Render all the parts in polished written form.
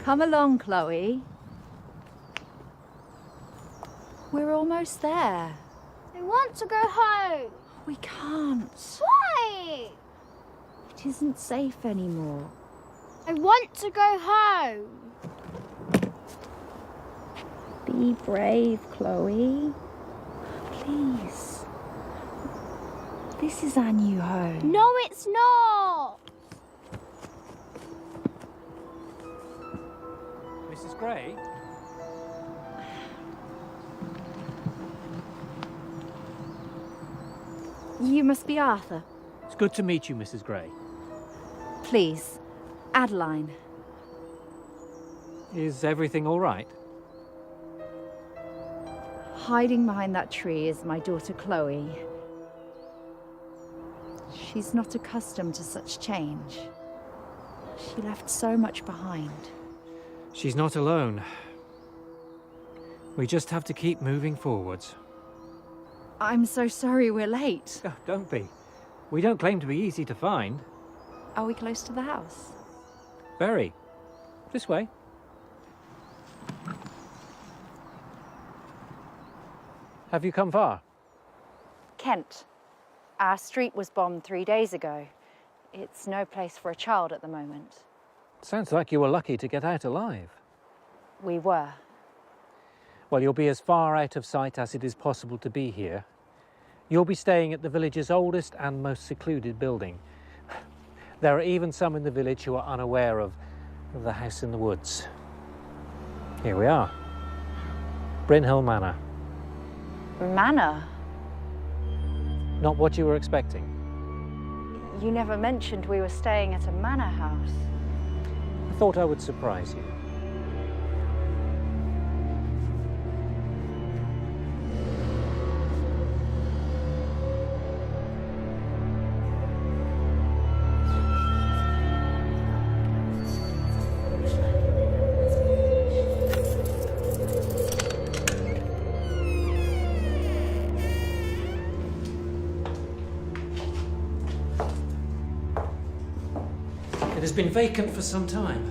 Come along, Chloe. We're almost there. I want to go home. We can't. Why? It isn't safe anymore. I want to go home. Be brave, Chloe. Please. This is our new home. No, it's not. Mrs. Gray? You must be Arthur. It's good to meet you, Mrs. Gray. Please, Adeline. Is everything all right? Hiding behind that tree is my daughter Chloe. She's not accustomed to such change. She left so much behind. She's not alone. We just have to keep moving forwards. I'm so sorry we're late. Oh, don't be. We don't claim to be easy to find. Are we close to the house? Very. This way. Have you come far? Kent. Our street was bombed 3 days ago. It's no place for a child at the moment. Sounds like you were lucky to get out alive. We were. Well, you'll be as far out of sight as it is possible to be here. You'll be staying at the village's oldest and most secluded building. There are even some in the village who are unaware of the house in the woods. Here we are. Brynhill Manor. Manor? Not what you were expecting. You never mentioned we were staying at a manor house. I thought I would surprise you. It has been vacant for some time.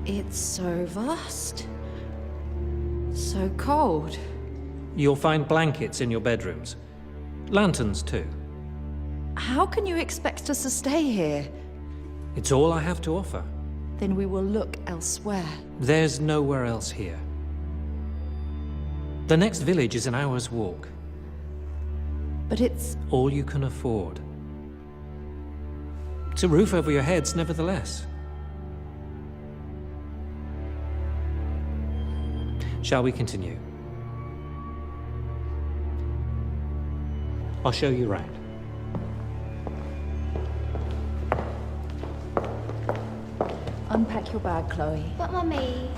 It's so vast. So cold. You'll find blankets in your bedrooms. Lanterns too. How can you expect us to stay here? It's all I have to offer. Then we will look elsewhere. There's nowhere else here. The next village is an hour's walk. But it's... All you can afford. It's a roof over your heads, nevertheless. Shall we continue? I'll show you round. Unpack your bag, Chloe. But Mummy...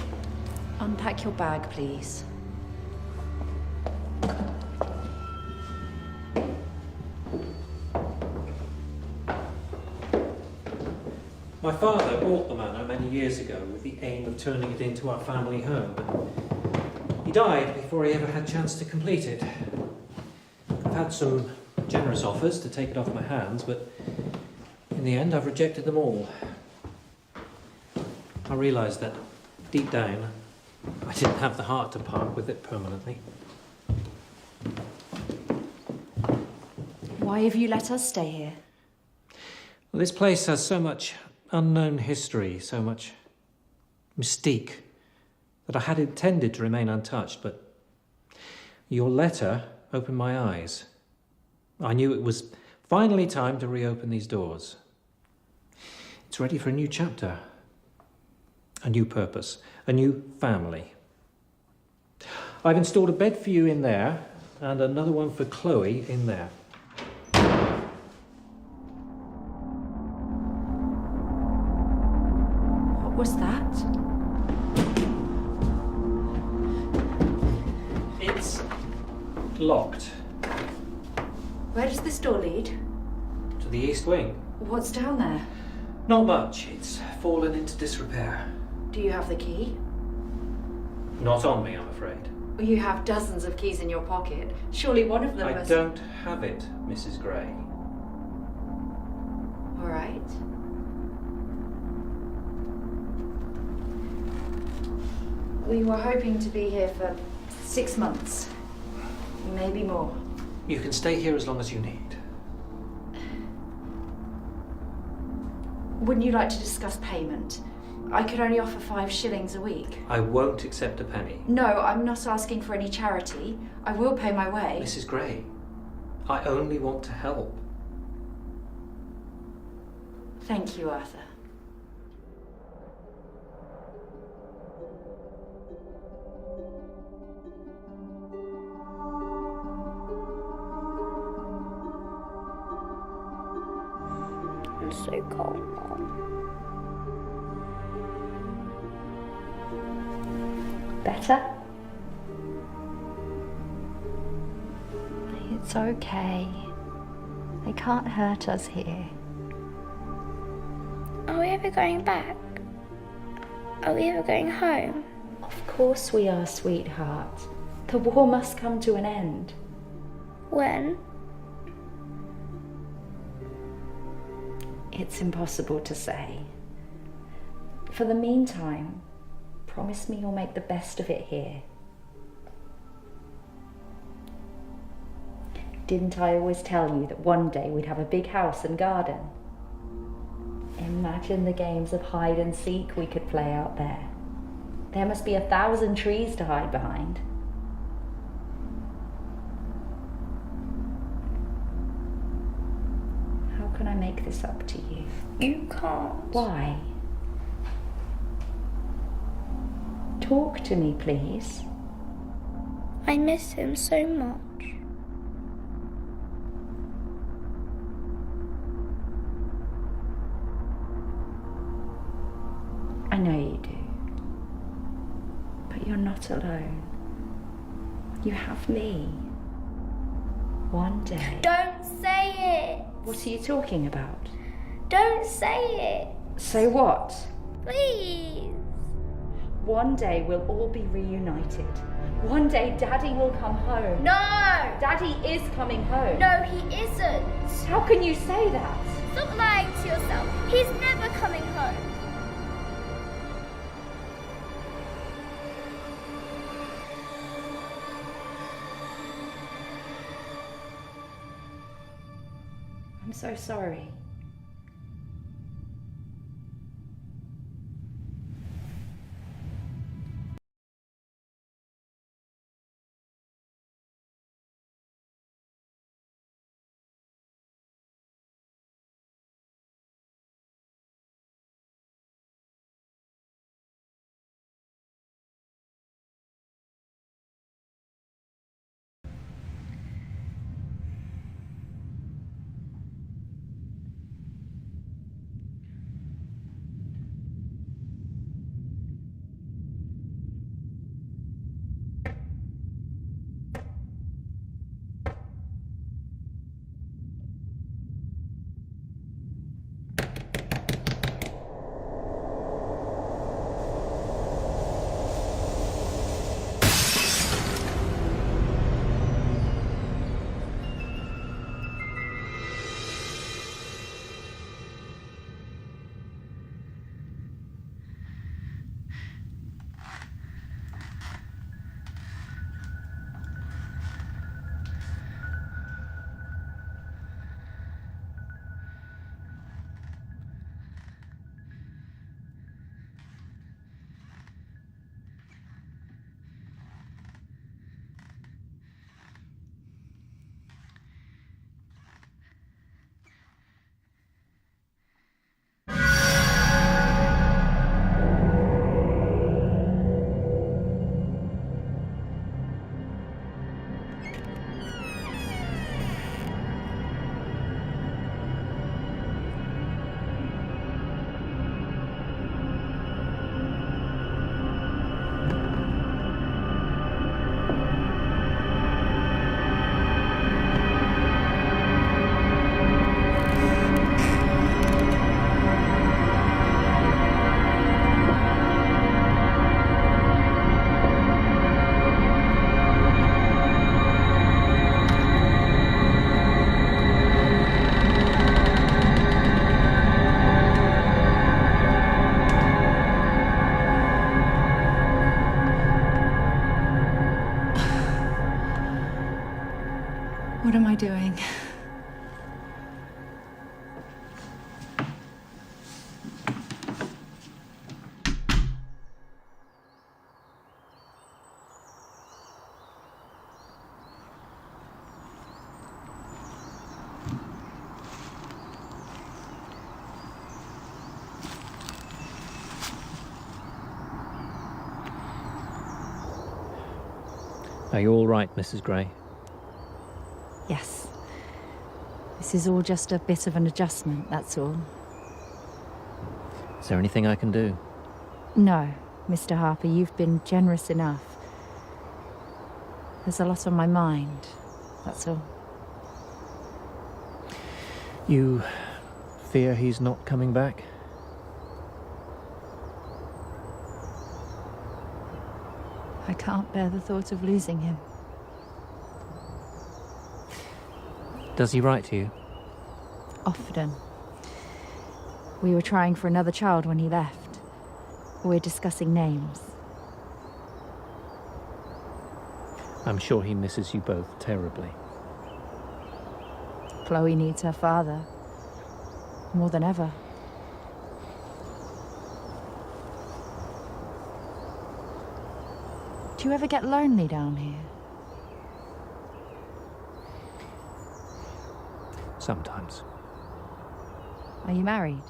Unpack your bag, please. My father bought the manor many years ago with the aim of turning it into our family home, but he died before he ever had a chance to complete it. I've had some generous offers to take it off my hands, but in the end I've rejected them all. I realised that deep down I didn't have the heart to part with it permanently. Why have you let us stay here? Well, this place has so much unknown history, so much mystique, that I had intended to remain untouched, but your letter opened my eyes. I knew it was finally time to reopen these doors. It's ready for a new chapter, a new purpose, a new family. I've installed a bed for you in there, and another one for Chloe in there. What was that? It's locked. Where does this door lead? To the east wing. What's down there? Not much. It's fallen into disrepair. Do you have the key? Not on me, I'm afraid. You have dozens of keys in your pocket. Surely one of them I must... don't have it, Mrs. Gray. All right. We were hoping to be here for 6 months, maybe more. You can stay here as long as you need. Wouldn't you like to discuss payment? I could only offer 5 shillings a week. I won't accept a penny. No, I'm not asking for any charity. I will pay my way. Mrs. Gray, I only want to help. Thank you, Arthur. I'm so cold, Mom. Better? It's okay. They can't hurt us here. Are we ever going back? Are we ever going home? Of course we are, sweetheart. The war must come to an end. When? It's impossible to say. For the meantime, promise me you'll make the best of it here. Didn't I always tell you that one day we'd have a big house and garden? Imagine the games of hide and seek we could play out there. There must be 1,000 trees to hide behind. How can I make this up to you? You can't. Why? Talk to me, please. I miss him so much. I know you do. But you're not alone. You have me. One day. Don't say it. What are you talking about? Don't say it. Say what? Please. One day we'll all be reunited. One day Daddy will come home. No. Daddy is coming home. No, he isn't. How can you say that? Stop lying to yourself. He's never coming home. I'm so sorry. What am I doing? Are you all right, Mrs. Gray? Yes. This is all just a bit of an adjustment, that's all. Is there anything I can do? No, Mr. Harper, you've been generous enough. There's a lot on my mind, that's all. You fear he's not coming back? I can't bear the thought of losing him. Does he write to you? Often. We were trying for another child when he left. We're discussing names. I'm sure he misses you both terribly. Chloe needs her father. More than ever. Do you ever get lonely down here? Sometimes. Are you married?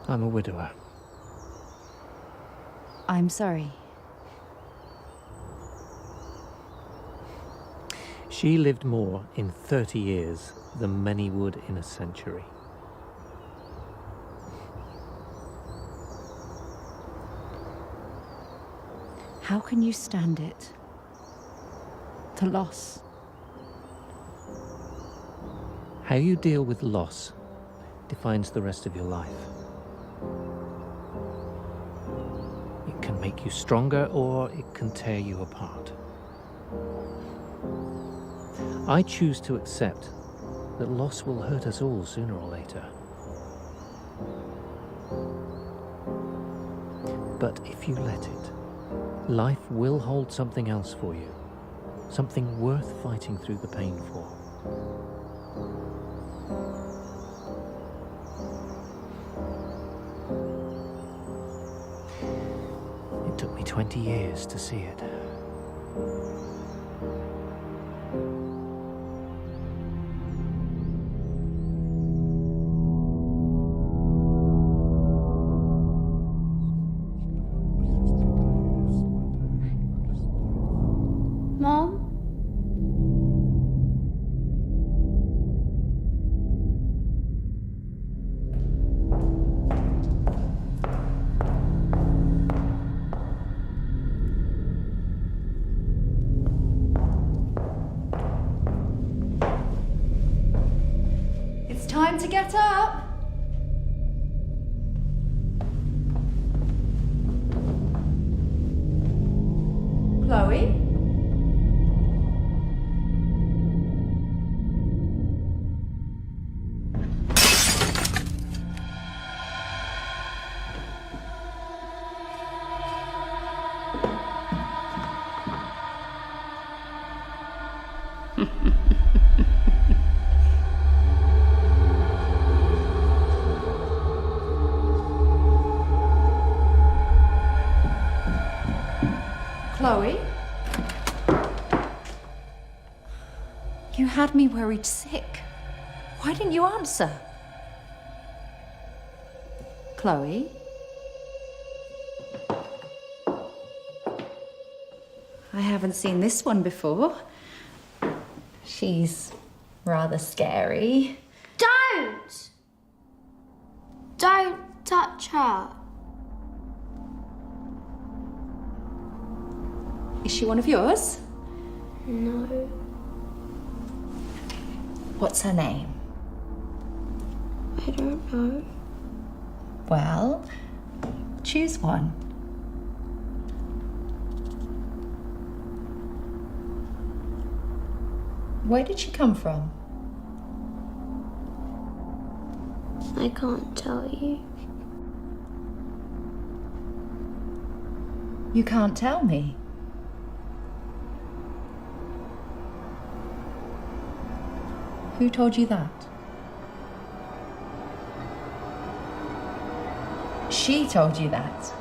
I'm a widower. I'm sorry. She lived more in 30 years than many would in a century. How can you stand it? The loss. How you deal with loss defines the rest of your life. It can make you stronger or it can tear you apart. I choose to accept that loss will hurt us all sooner or later. But if you let it, life will hold something else for you, something worth fighting through the pain for. It took me 20 years to see it. Mom? It's time to get up. Chloe? Chloe? You had me worried sick. Why didn't you answer? Chloe? I haven't seen this one before. She's rather scary. Don't! Don't touch her. Is she one of yours? No. What's her name? I don't know. Well, choose one. Where did she come from? I can't tell you. You can't tell me. Who told you that? She told you that.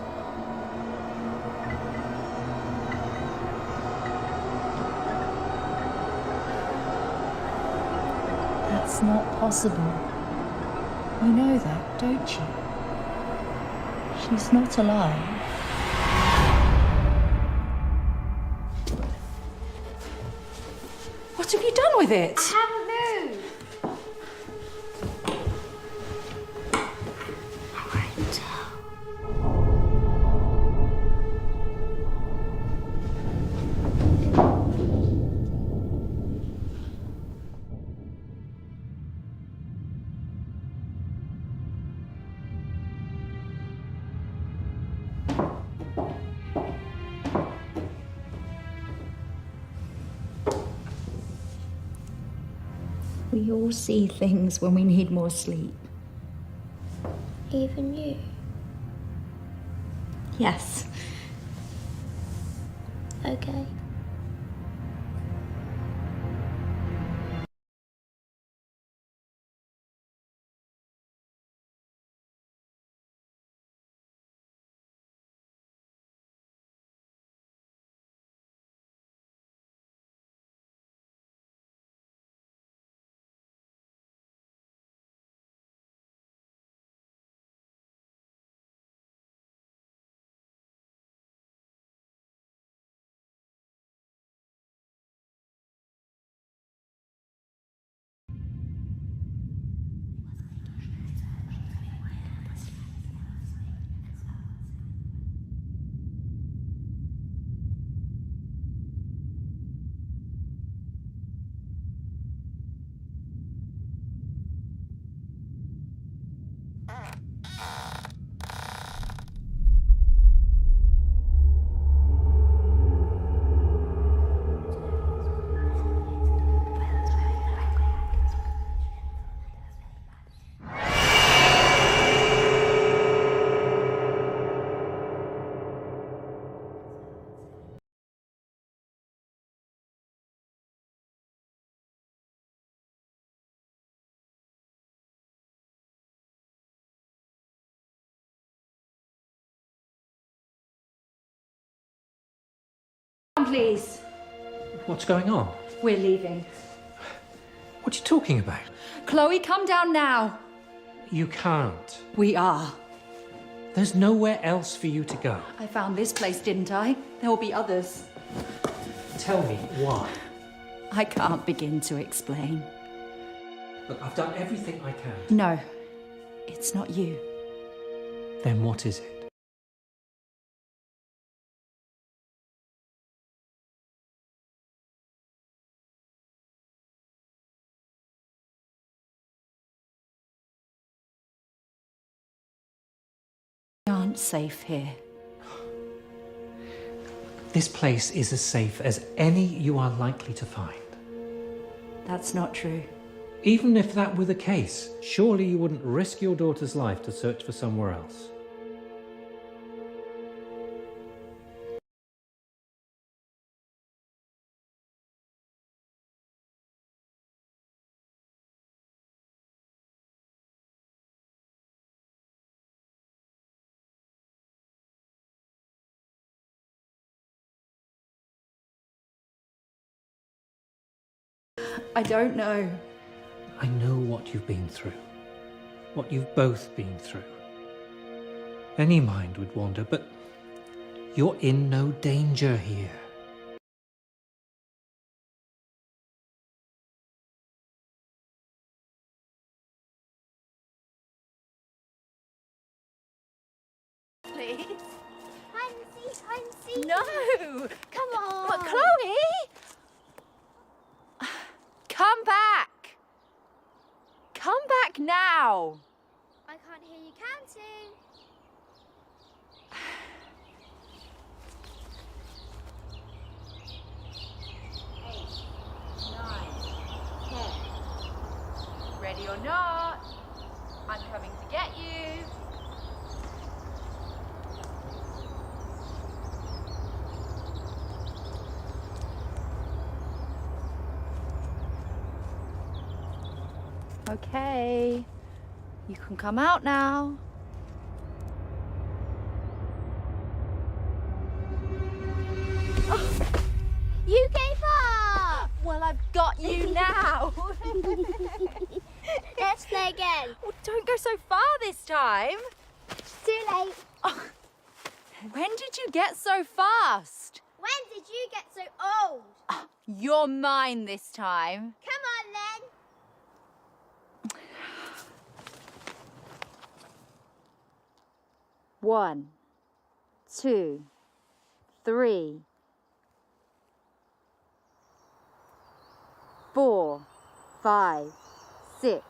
That's not possible. You know that, don't you? She's not alive. What have you done with it? I haven't moved. I won't tell. We all see things when we need more sleep. Even you. Yes. Okay. Please. What's going on? We're leaving. What are you talking about? Chloe, come down now. You can't. We are. There's nowhere else for you to go. I found this place, didn't I? There will be others. Tell me why. I can't begin to explain. Look, I've done everything I can. No, it's not you. Then what is it? We aren't safe here. This place is as safe as any you are likely to find. That's not true. Even if that were the case, surely you wouldn't risk your daughter's life to search for somewhere else. I don't know. I know what you've been through. What you've both been through. Any mind would wander, but you're in no danger here. Please? Hide and seek, hide and seek. No! Come on. But Chloe! Come back! Come back now! I can't hear you counting. 8, 9, 10. Ready or not, I'm coming to get you. Okay, you can come out now. You gave up! Well, I've got you now. Let's play again. Well, don't go so far this time. Too late. When did you get so fast? When did you get so old? You're mine this time. Come on then. One, two, three, 4, 5, 6,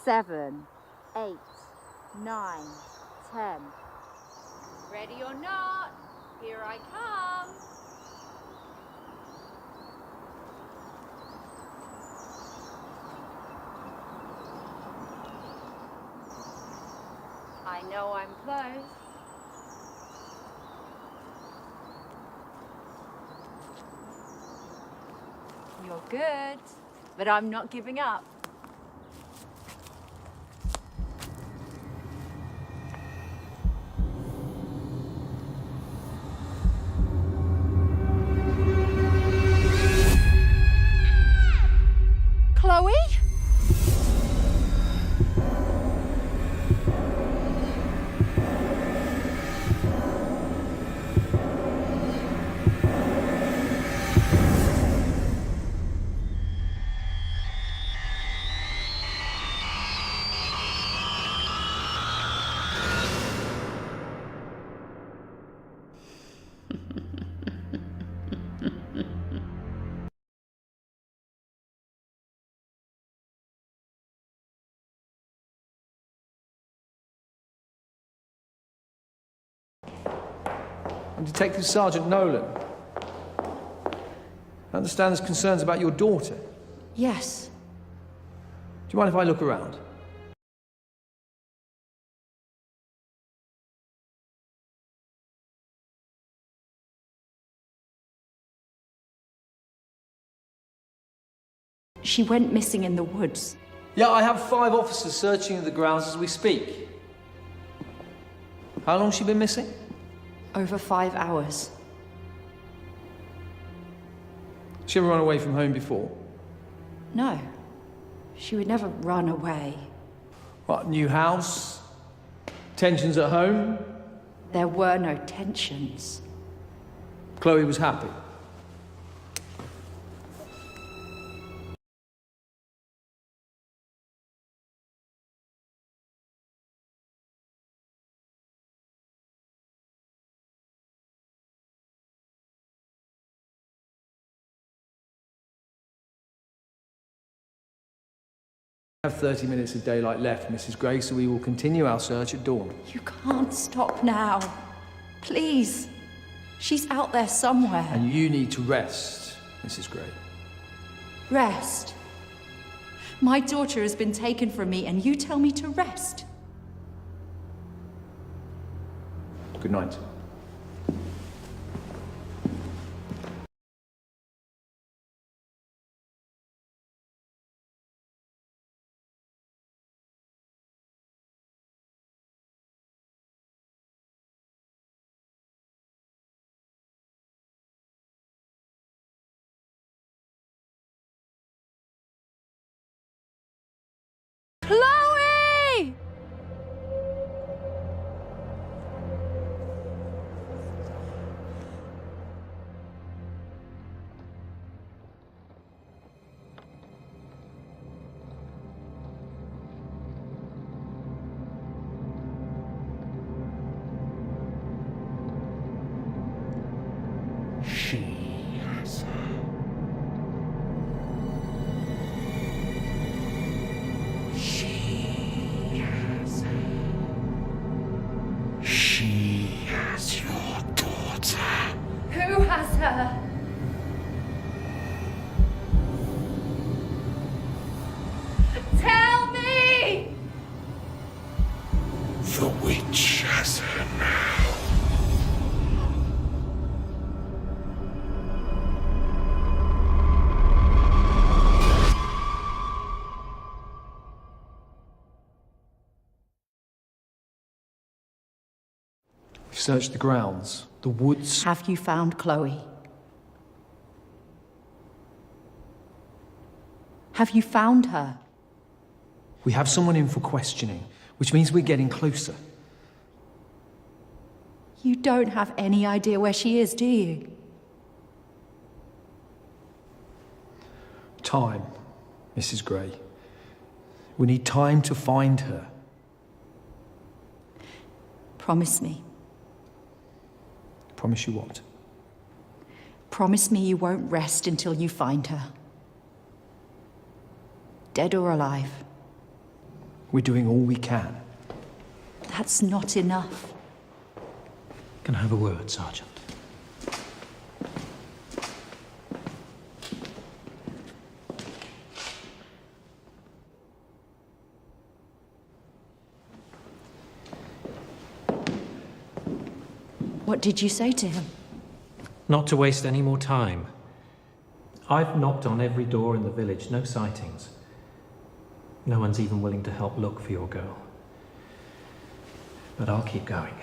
7, 8, 9, 10. Ready or not, here I come. I know I'm close. You're good, but I'm not giving up. Chloe? I'm Detective Sergeant Nolan. I understand there's concerns about your daughter. Yes. Do you mind if I look around? She went missing in the woods. Yeah, I have 5 officers searching the grounds as we speak. How long has she been missing? Over 5 hours. She ever run away from home before? No. She would never run away. What, new house? Tensions at home? There were no tensions. Chloe was happy. We have 30 minutes of daylight left, Mrs. Gray, so we will continue our search at dawn. You can't stop now. Please. She's out there somewhere. And you need to rest, Mrs. Gray. Rest. My daughter has been taken from me and you tell me to rest. Good night. Chloe! Who has her? Tell me! The witch has her now. searched the grounds, the woods. Have you found Chloe? Have you found her? We have someone in for questioning, which means we're getting closer. You don't have any idea where she is, do you? Time, Mrs. Gray. We need time to find her. Promise me. Promise you what? Promise me you won't rest until you find her. Dead or alive. We're doing all we can. That's not enough. Can I have a word, Sergeant? What did you say to him? Not to waste any more time. I've knocked on every door in the village, no sightings. No one's even willing to help look for your girl. But I'll keep going.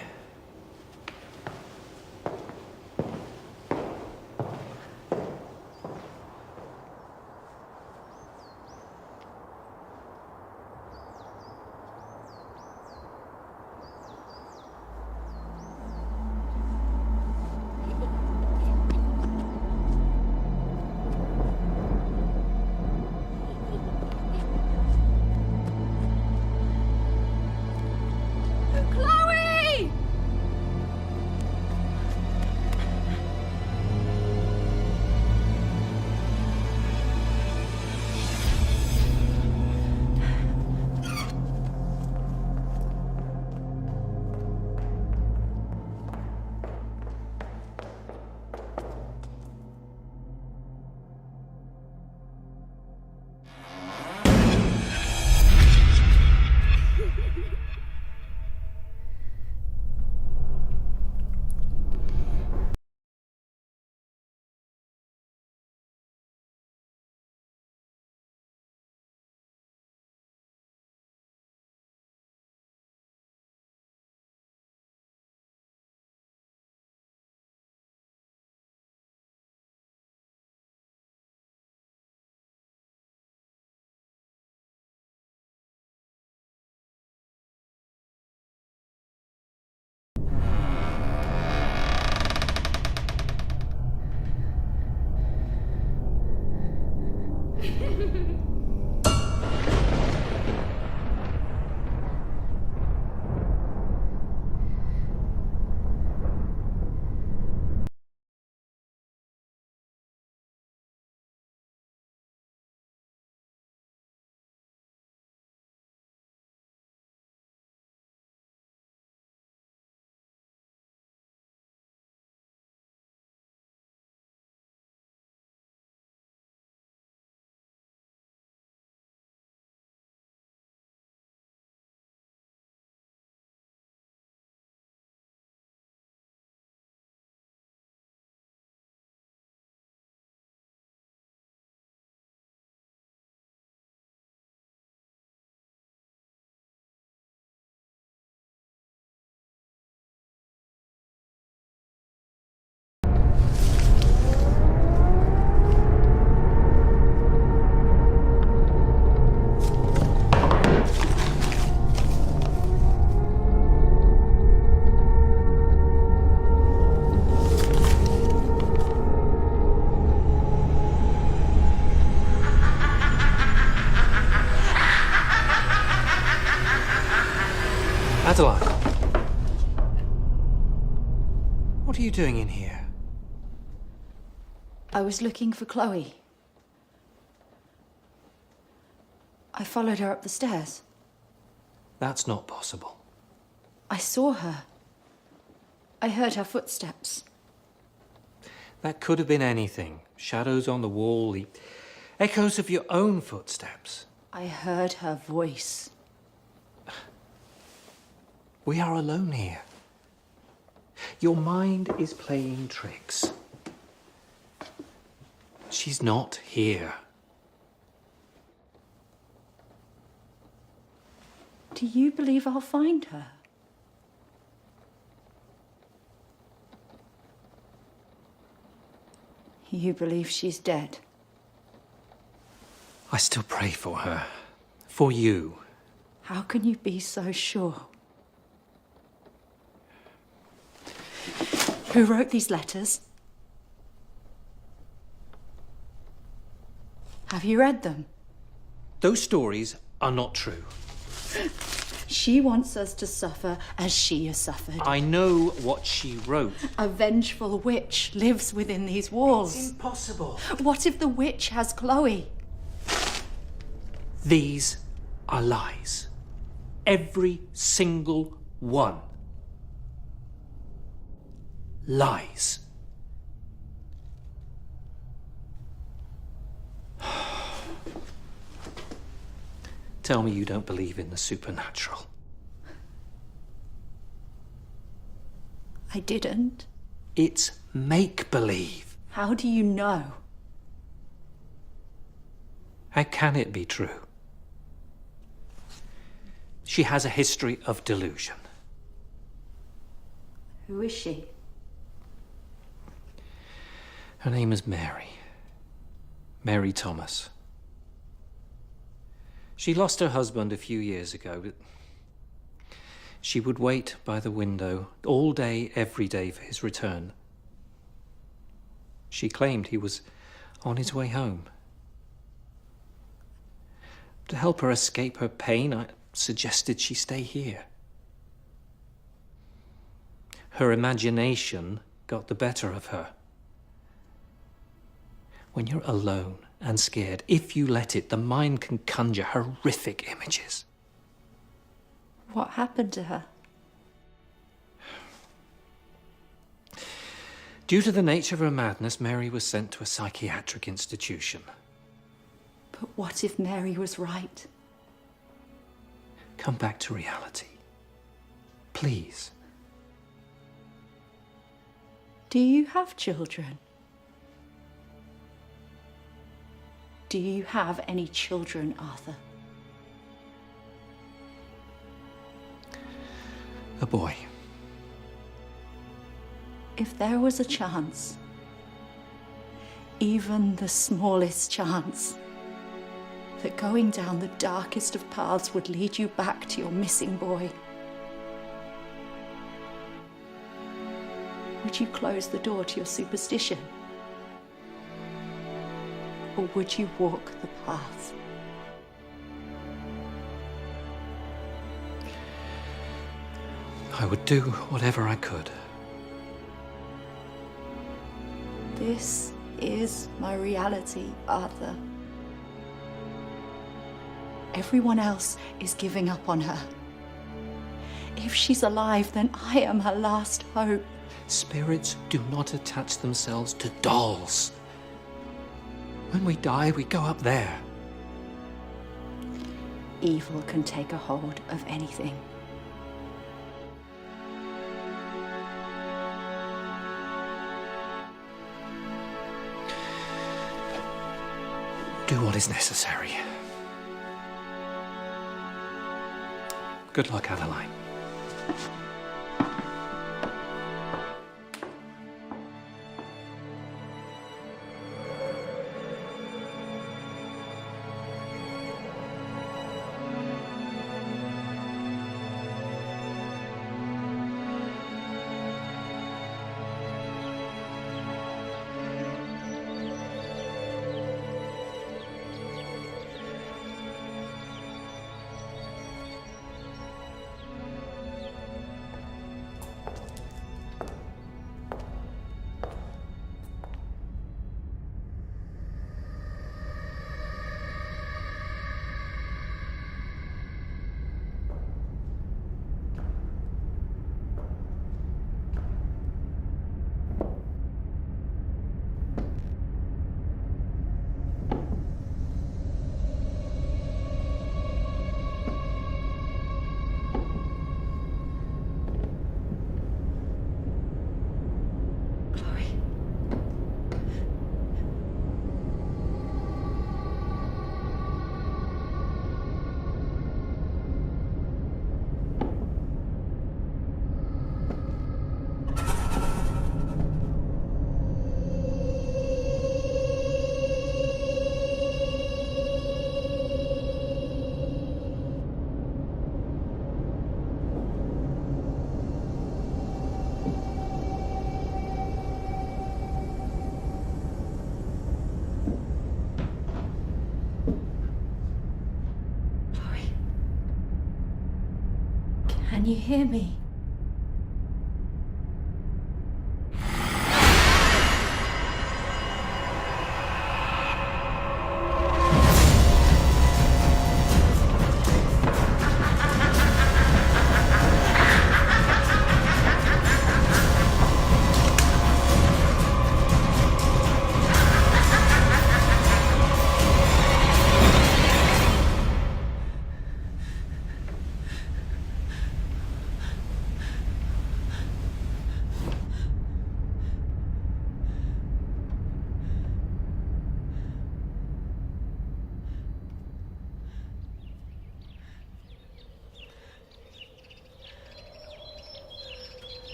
Chloe! Adeline! What are you doing in here? I was looking for Chloe. I followed her up the stairs. That's not possible. I saw her. I heard her footsteps. That could have been anything. Shadows on the wall, the echoes of your own footsteps. I heard her voice. We are alone here. Your mind is playing tricks. She's not here. Do you believe I'll find her? You believe she's dead? I still pray for her. For you. How can you be so sure? Who wrote these letters? Have you read them? Those stories are not true. She wants us to suffer as she has suffered. I know what she wrote. A vengeful witch lives within these walls. Impossible. What if the witch has Chloe? These are lies. Every single one. Lies. Tell me you don't believe in the supernatural. I didn't. It's make-believe. How do you know? How can it be true? She has a history of delusion. Who is she? Her name is Mary. Mary Thomas. She lost her husband a few years ago, but she would wait by the window all day, every day for his return. She claimed he was on his way home. To help her escape her pain, I suggested she stay here. Her imagination got the better of her. When you're alone and scared, if you let it, the mind can conjure horrific images. What happened to her? Due to the nature of her madness, Mary was sent to a psychiatric institution. But what if Mary was right? Come back to reality. Please. Do you have children? Do you have any children, Arthur? A boy. If there was a chance, even the smallest chance, that going down the darkest of paths would lead you back to your missing boy, would you close the door to your superstition? Or would you walk the path? I would do whatever I could. This is my reality, Arthur. Everyone else is giving up on her. If she's alive, then I am her last hope. Spirits do not attach themselves to dolls. When we die, we go up there. Evil can take a hold of anything. Do what is necessary. Good luck, Adeline. Can you hear me?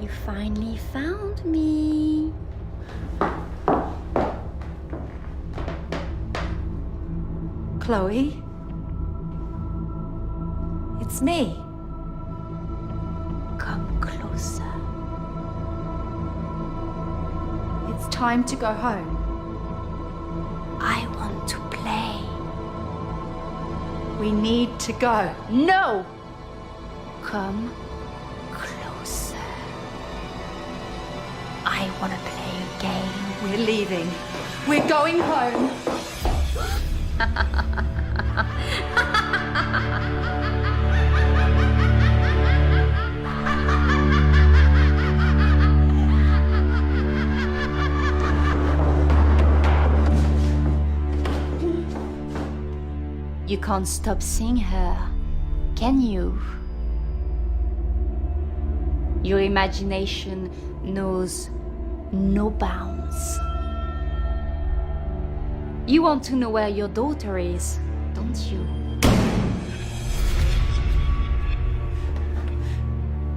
You finally found me. Chloe? It's me. Come closer. It's time to go home. I want to play. We need to go. No! Come closer. I want to play a game. We're leaving. We're going home. You can't stop seeing her, can you? Your imagination knows no bounds. You want to know where your daughter is, don't you?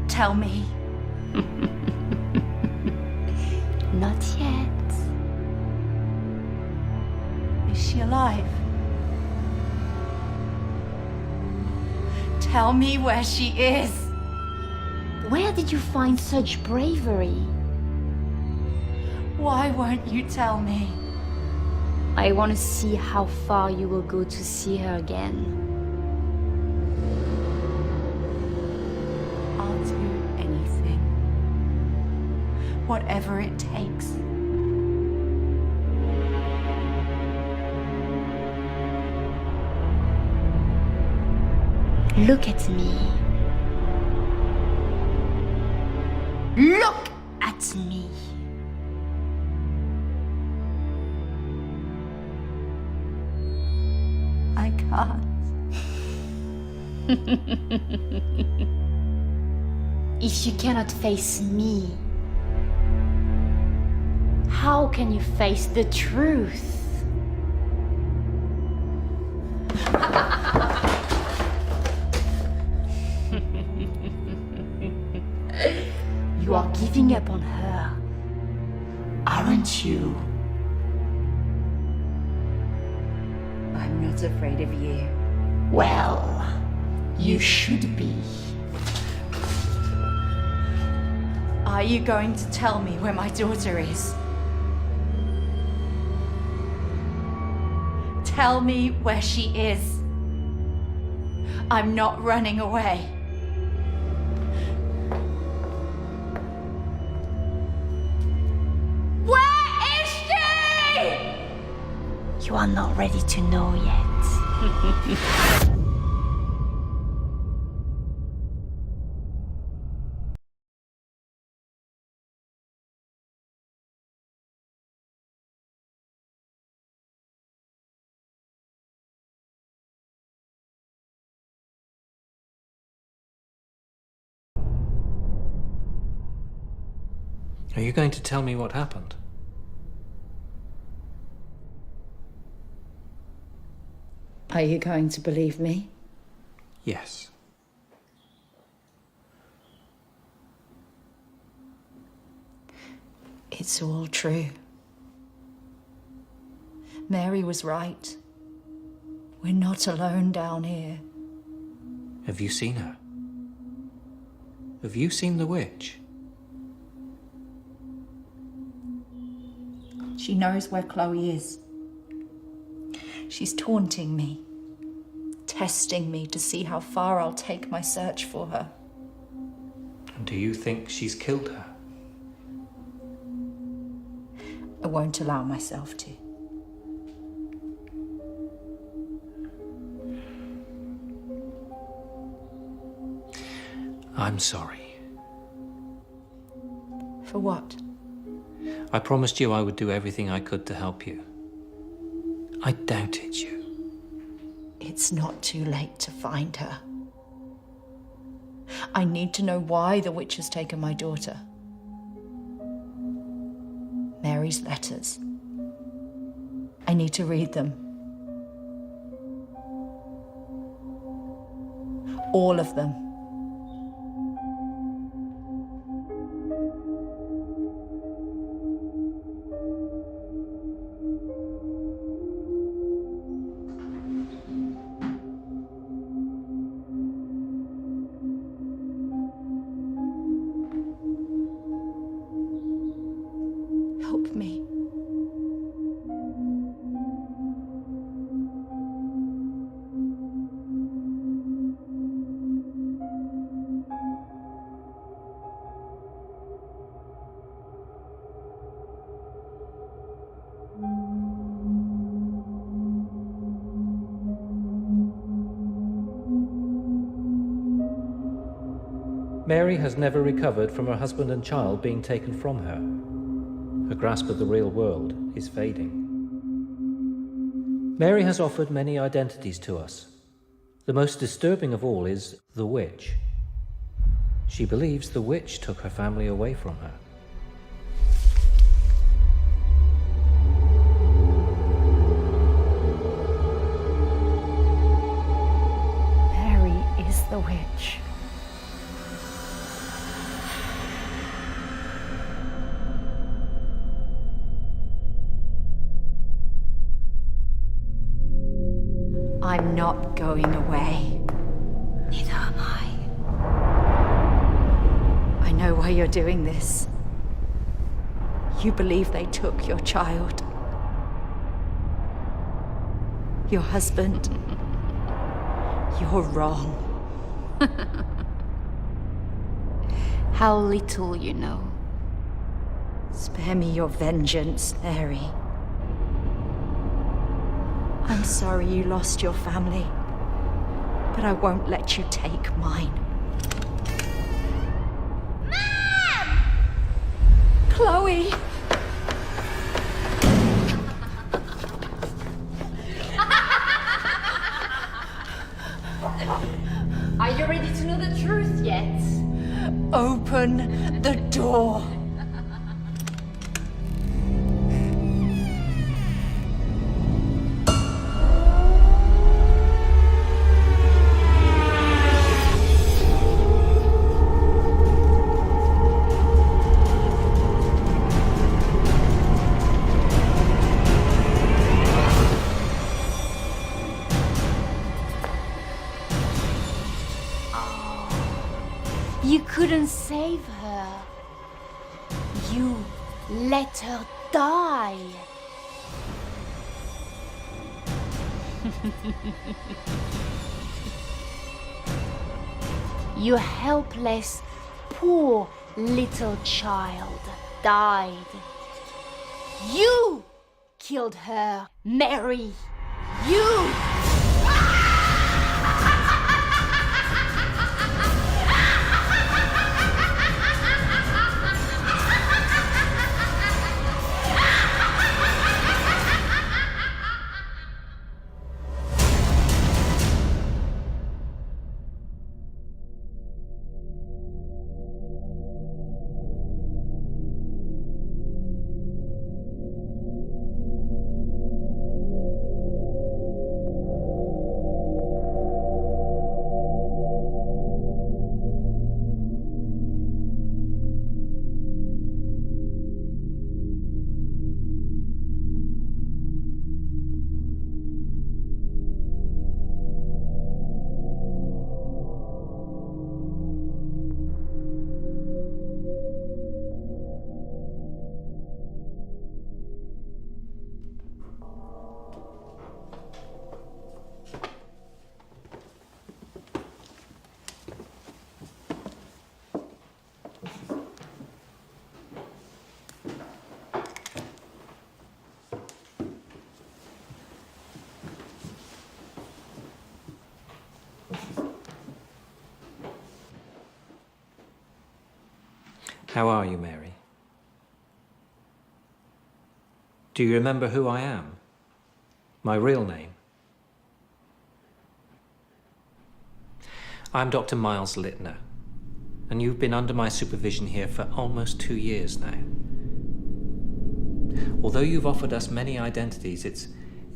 Tell me. Not yet. Is she alive? Tell me where she is. Where did you find such bravery? Why won't you tell me? I want to see how far you will go to see her again. I'll do anything. Whatever it takes. Look at me. Look at me. I can't. If you cannot face me, How can you face the truth? You are giving up on her, aren't you? I'm not afraid of you. Well, you should be. Are you going to tell me where my daughter is? Tell me where she is. I'm not running away. Where is she? You are not ready to know yet. Are you going to tell me what happened? Are you going to believe me? Yes. It's all true. Mary was right. We're not alone down here. Have you seen her? Have you seen the witch? She knows where Chloe is. She's taunting me, testing me to see how far I'll take my search for her. And do you think she's killed her? I won't allow myself to. I'm sorry. For what? I promised you I would do everything I could to help you. I doubted you. It's not too late to find her. I need to know why the witch has taken my daughter. Mary's letters. I need to read them. All of them. Help me. Mary has never recovered from her husband and child being taken from her. Her grasp of the real world is fading. Mary has offered many identities to us. The most disturbing of all is the witch. She believes the witch took her family away from her. Mary is the witch. I'm not going away. Neither am I. I know why you're doing this. You believe they took your child. Your husband. You're wrong. How little you know. Spare me your vengeance, Mary. I'm sorry you lost your family, but I won't let you take mine. Mom! Chloe! Are you ready to know the truth yet? Open the door. You couldn't save her. You let her die. Your helpless, poor little child died. You killed her, Mary. You! How are you, Mary? Do you remember who I am? My real name? I'm Dr. Miles Littner, and you've been under my supervision here for almost 2 years now. Although you've offered us many identities, it's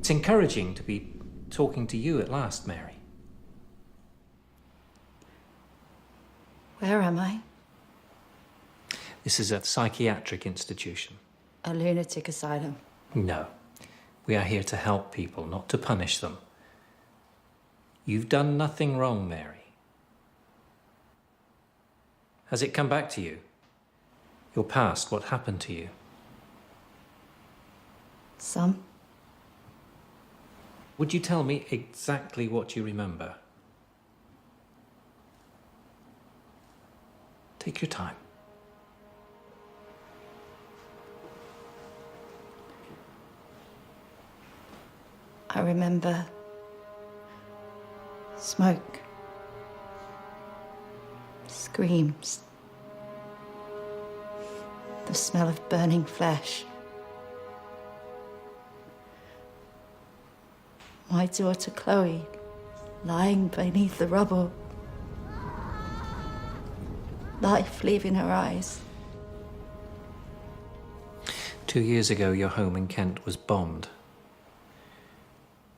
encouraging to be talking to you at last, Mary. Where am I? This is a psychiatric institution. A lunatic asylum. No. We are here to help people, not to punish them. You've done nothing wrong, Mary. Has it come back to you? Your past, what happened to you? Some. Would you tell me exactly what you remember? Take your time. I remember smoke, screams, the smell of burning flesh. My daughter Chloe lying beneath the rubble, life leaving her eyes. 2 years ago, your home in Kent was bombed.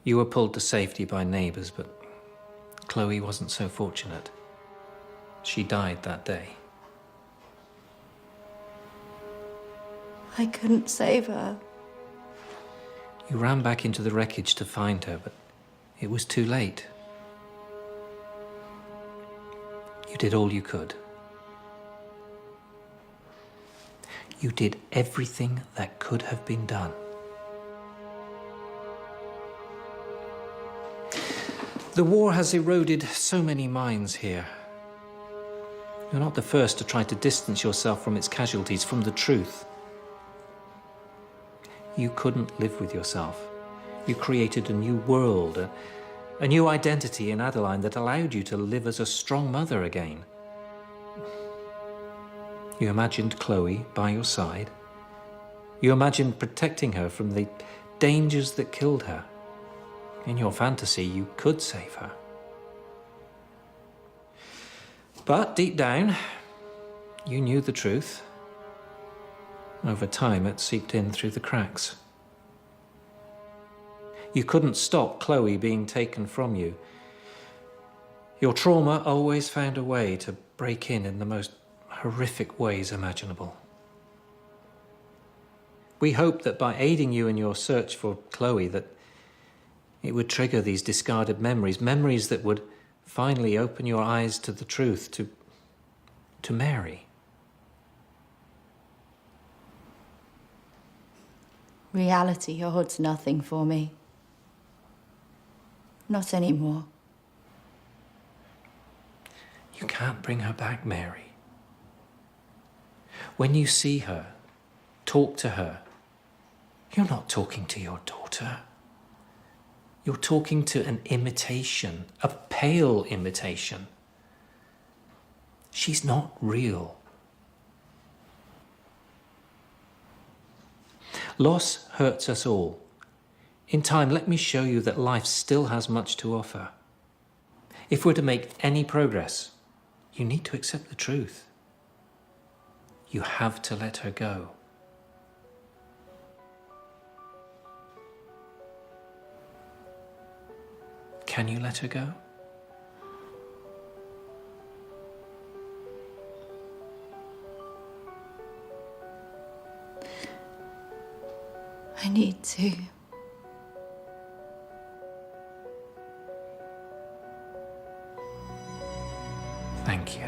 You were pulled to safety by neighbours, but Chloe wasn't so fortunate. She died that day. I couldn't save her. You ran back into the wreckage to find her, but it was too late. You did all you could. You did everything that could have been done. The war has eroded so many minds here. You're not the first to try to distance yourself from its casualties, from the truth. You couldn't live with yourself. You created a new world, a new identity in Adeline that allowed you to live as a strong mother again. You imagined Chloe by your side. You imagined protecting her from the dangers that killed her. In your fantasy, you could save her. But deep down, you knew the truth. Over time, it seeped in through the cracks. You couldn't stop Chloe being taken from you. Your trauma always found a way to break in the most horrific ways imaginable. We hoped that by aiding you in your search for Chloe, that it would trigger these discarded memories, memories that would finally open your eyes to the truth, to to Mary. Reality holds nothing for me. Not anymore. You can't bring her back, Mary. When you see her, talk to her, you're not talking to your daughter. You're talking to an imitation, a pale imitation. She's not real. Loss hurts us all. In time, let me show you that life still has much to offer. If we're to make any progress, you need to accept the truth. You have to let her go. Can you let her go? I need to. Thank you.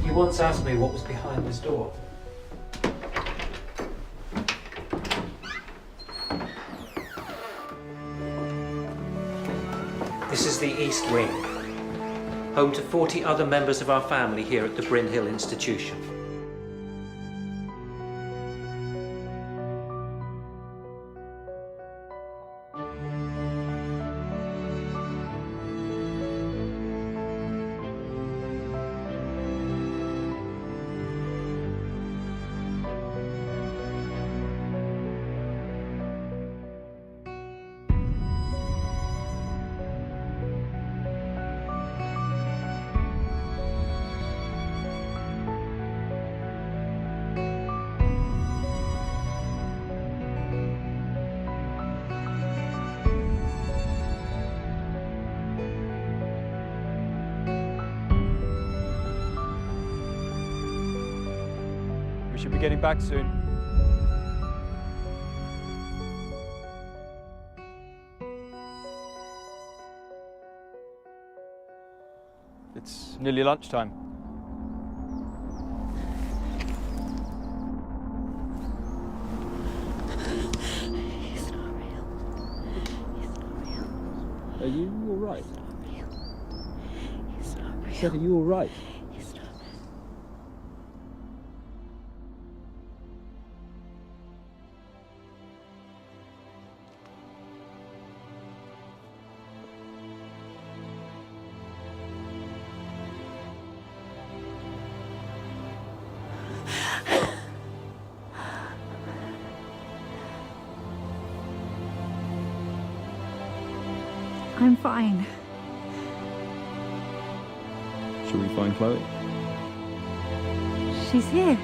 You once asked me what was behind this door. This is the East Wing, home to 40 other members of our family here at the Bryn Hill Institution. We should be getting back soon. It's nearly lunchtime. He's not real. He's not real. Are you all right? He's not real. He's not real. I said, are you all right? He's not. I'm fine. Shall we find Chloe? She's here.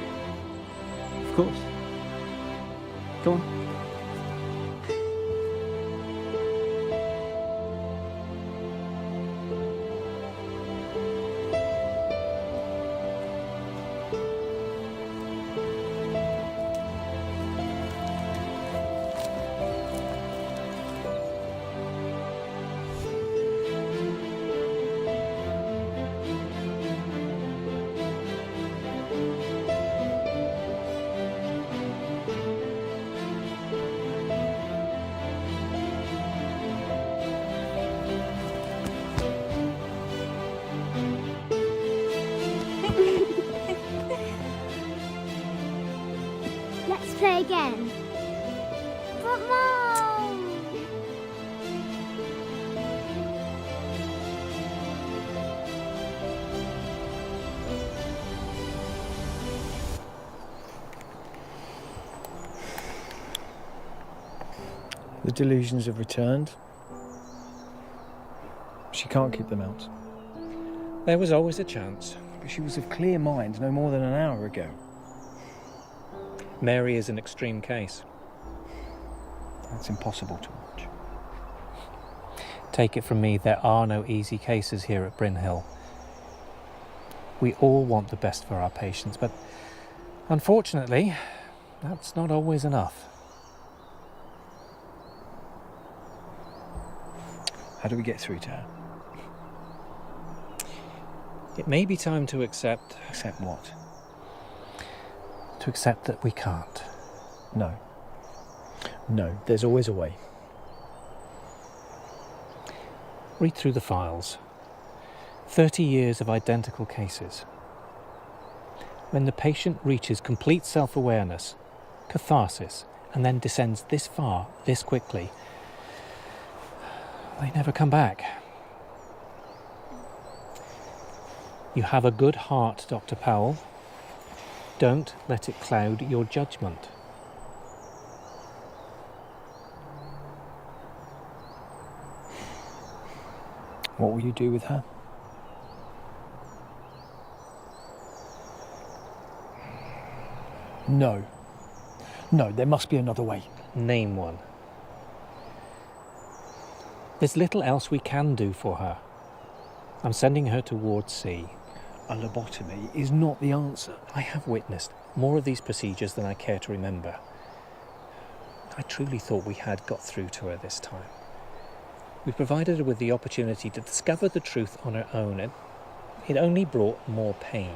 Of course. Come on. Let's play again. But Mom! The delusions have returned. She can't keep them out. There was always a chance. But she was of clear mind no more than an hour ago. Mary is an extreme case. That's impossible to watch. Take it from me, there are no easy cases here at Bryn Hill. We all want the best for our patients, but unfortunately, that's not always enough. How do we get through to her? It may be time to accept... Accept what? To accept that we can't. No. No, there's always a way. Read through the files. 30 years of identical cases. When the patient reaches complete self-awareness, catharsis, and then descends this far, this quickly, they never come back. You have a good heart, Dr. Powell. Don't let it cloud your judgment. What will you do with her? No. No, there must be another way. Name one. There's little else we can do for her. I'm sending her towards sea. A lobotomy is not the answer. I have witnessed more of these procedures than I care to remember. I truly thought we had got through to her this time. We provided her with the opportunity to discover the truth on her own, and it only brought more pain.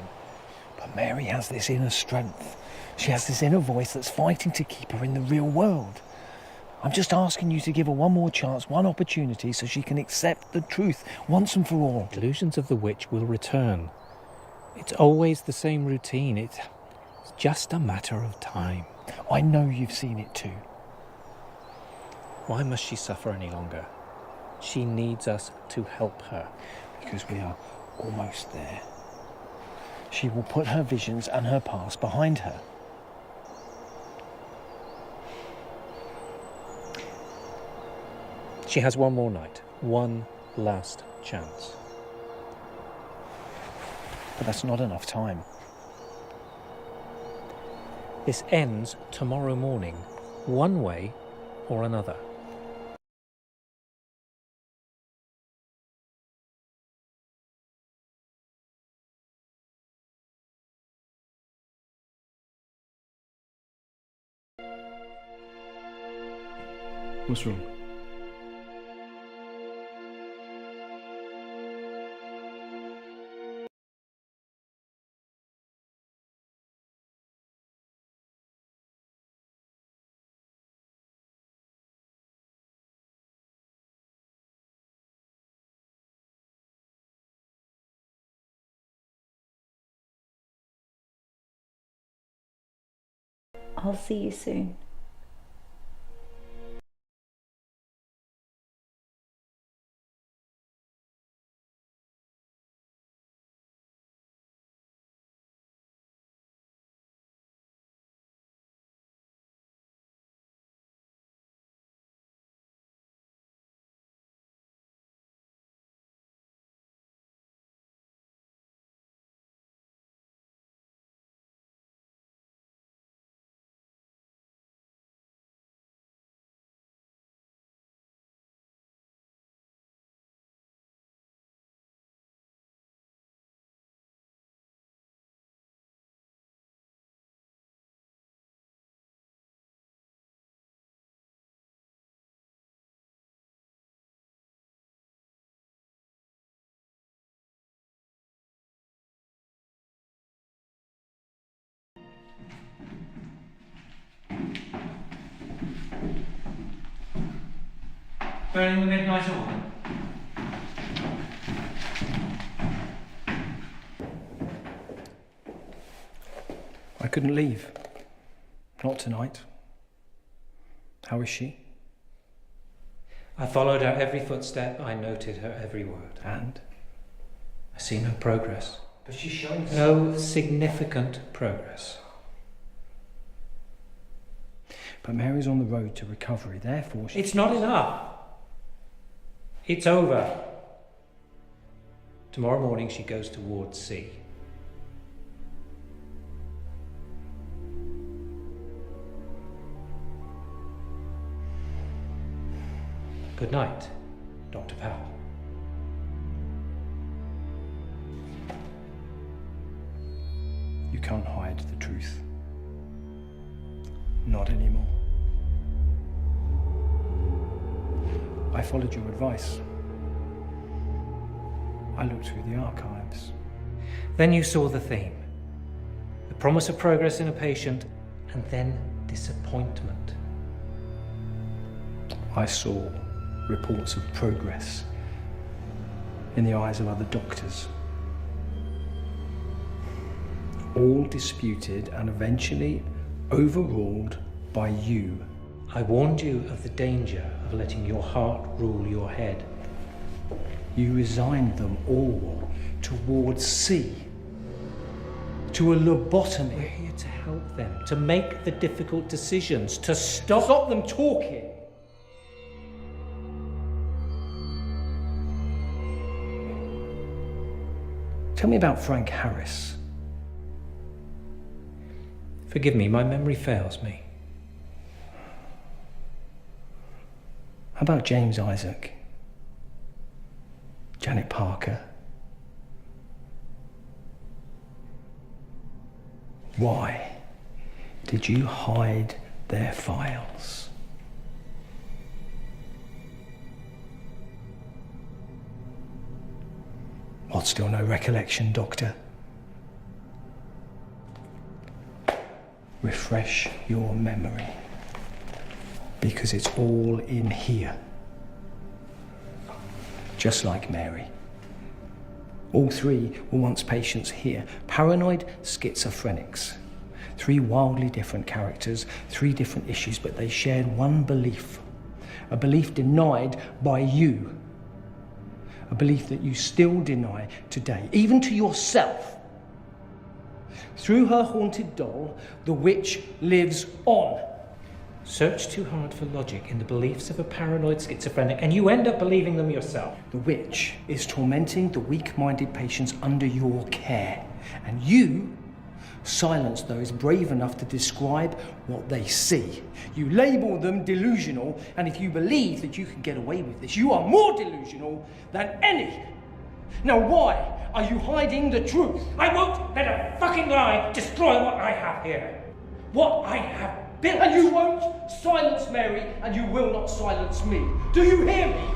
But Mary has this inner strength. She has this inner voice that's fighting to keep her in the real world. I'm just asking you to give her one more chance, one opportunity, so she can accept the truth once and for all. Delusions of the witch will return. It's always the same routine. It's just a matter of time. I know you've seen it too. Why must she suffer any longer? She needs us to help her. Because we are almost there. She will put her visions and her past behind her. She has one more night, one last chance. But that's not enough time. This ends tomorrow morning, one way or another. What's wrong? I'll see you soon. Burning the midnight oil. I couldn't leave. Not tonight. How is she? I followed her every footstep. I noted her every word. And? I see no progress. But she's showing No significant progress. But Mary's on the road to recovery, therefore she... It's not enough. It's over. Tomorrow morning she goes towards sea. Good night, Dr. Powell. You can't hide the truth. Not anymore. I followed your advice. I looked through the archives. Then you saw the theme. The promise of progress in a patient, and then disappointment. I saw reports of progress in the eyes of other doctors. All disputed and eventually overruled by you. I warned you of the danger of letting your heart rule your head. You resigned them all towards C, to a lobotomy. We're here to help them, to make the difficult decisions, to stop them talking. Tell me about Frank Harris. Forgive me, my memory fails me. How about James Isaac? Janet Parker? Why did you hide their files? What, still no recollection, Doctor? Refresh your memory, because it's all in here. Just like Mary. All three were once patients here, paranoid schizophrenics. Three wildly different characters, three different issues, but they shared one belief. A belief denied by you. A belief that you still deny today, even to yourself. Through her haunted doll, the witch lives on. Search too hard for logic in the beliefs of a paranoid schizophrenic, and you end up believing them yourself. The witch is tormenting the weak-minded patients under your care, and you silence those brave enough to describe what they see. You label them delusional, and if you believe that you can get away with this, you are more delusional than any. Now why are you hiding the truth? I won't let a fucking lie destroy what I have here. What I have built. And you won't silence Mary, and you will not silence me. Do you hear me?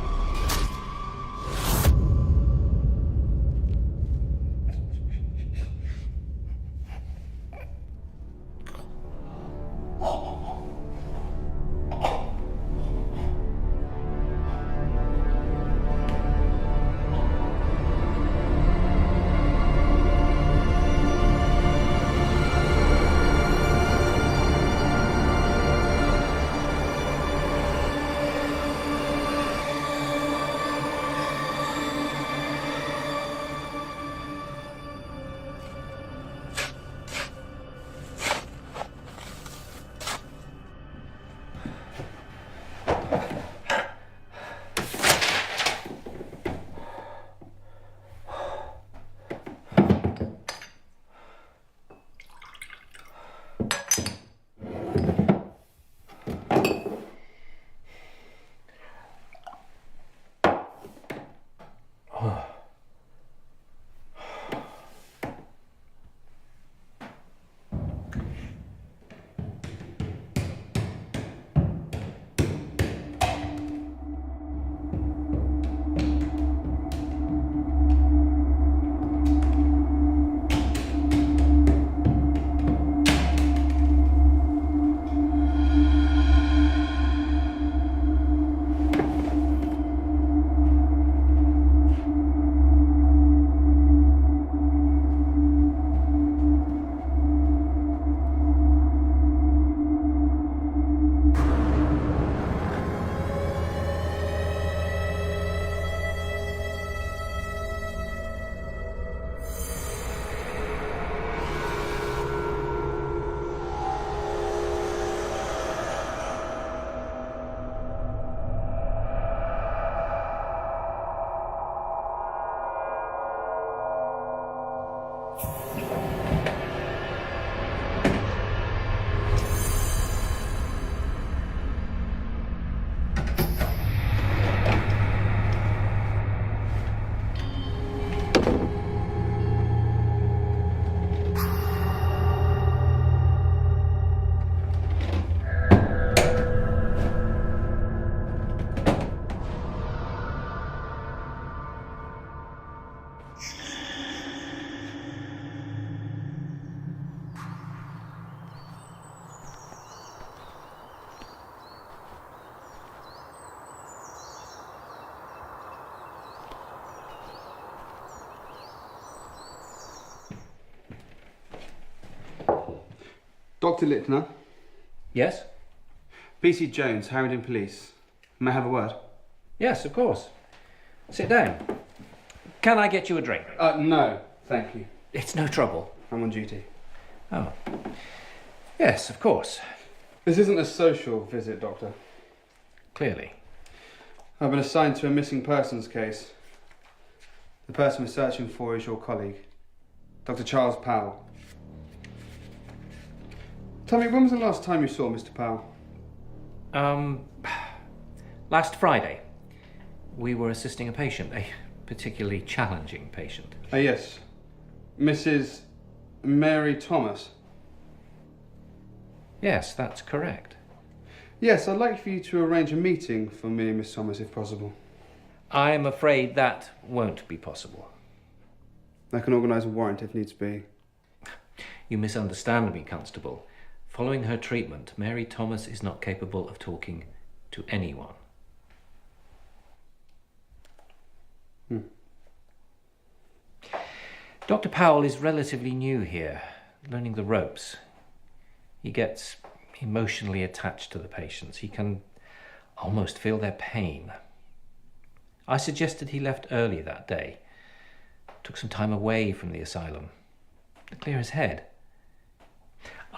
Dr. Littner. Yes? PC Jones, Harrington Police. May I have a word? Yes, of course. Sit down. Can I get you a drink? No, thank you. It's no trouble. I'm on duty. Oh. Yes, of course. This isn't a social visit, Doctor. Clearly. I've been assigned to a missing persons case. The person we're searching for is your colleague, Dr. Charles Powell. Tell me, when was the last time you saw Mr. Powell? Last Friday. We were assisting a patient, a particularly challenging patient. Yes. Mrs. Mary Thomas. Yes, that's correct. Yes, I'd like for you to arrange a meeting for me and Miss Thomas, if possible. I'm afraid that won't be possible. I can organise a warrant if needs be. You misunderstand me, Constable. Following her treatment, Mary Thomas is not capable of talking to anyone. Dr. Powell is relatively new here, learning the ropes. He gets emotionally attached to the patients. He can almost feel their pain. I suggested he left early that day. Took some time away from the asylum to clear his head.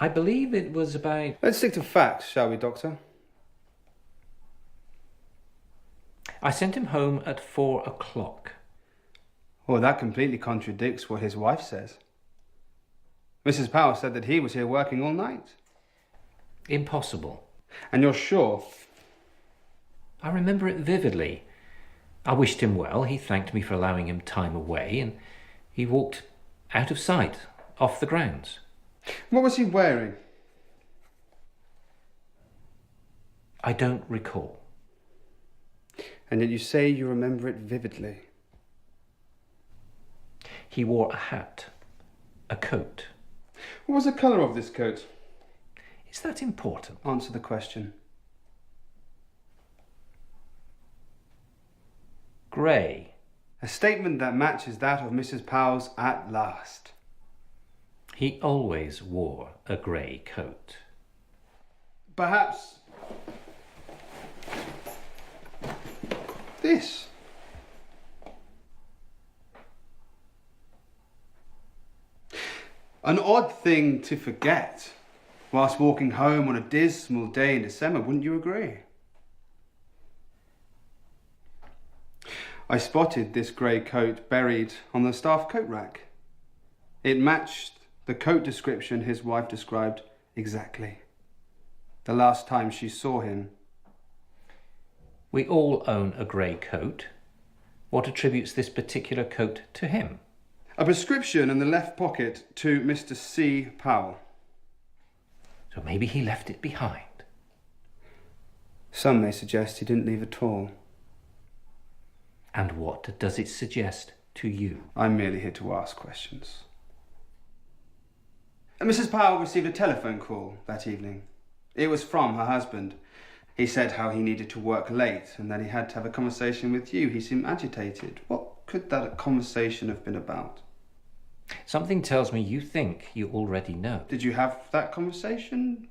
I believe it was about... Let's stick to facts, shall we, Doctor? I sent him home at 4 o'clock. Well, that completely contradicts what his wife says. Mrs. Powell said that he was here working all night. Impossible. And you're sure? I remember it vividly. I wished him well. He thanked me for allowing him time away, and he walked out of sight, off the grounds. What was he wearing? I don't recall. And yet you say you remember it vividly. He wore a hat, a coat. What was the colour of this coat? Is that important? Answer the question. Grey. A statement that matches that of Mrs. Powell's at last. He always wore a grey coat. Perhaps... this. An odd thing to forget whilst walking home on a dismal day in December, wouldn't you agree? I spotted this grey coat buried on the staff coat rack. It matched the coat description his wife described exactly. The last time she saw him. We all own a grey coat. What attributes this particular coat to him? A prescription in the left pocket to Mr. C. Powell. So maybe he left it behind. Some may suggest he didn't leave at all. And what does it suggest to you? I'm merely here to ask questions. Mrs. Powell received a telephone call that evening. It was from her husband. He said how he needed to work late and that he had to have a conversation with you. He seemed agitated. What could that conversation have been about? Something tells me you think you already know. Did you have that conversation?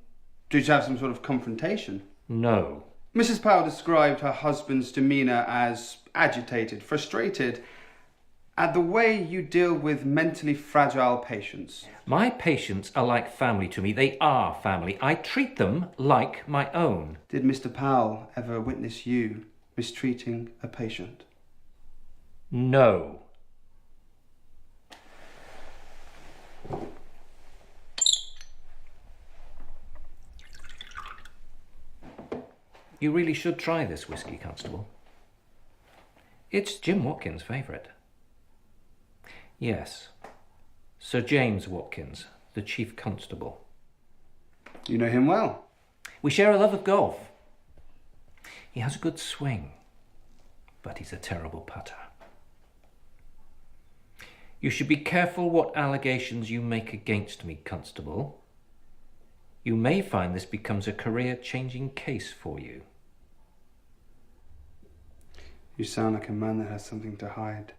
Did you have some sort of confrontation? No. Mrs. Powell described her husband's demeanour as agitated, frustrated at the way you deal with mentally fragile patients. My patients are like family to me. They are family. I treat them like my own. Did Mr. Powell ever witness you mistreating a patient? No. You really should try this whiskey, Constable. It's Jim Watkins' favourite. Yes, Sir James Watkins, the Chief Constable. You know him well. We share a love of golf. He has a good swing, but he's a terrible putter. You should be careful what allegations you make against me, Constable. You may find this becomes a career-changing case for you. You sound like a man that has something to hide.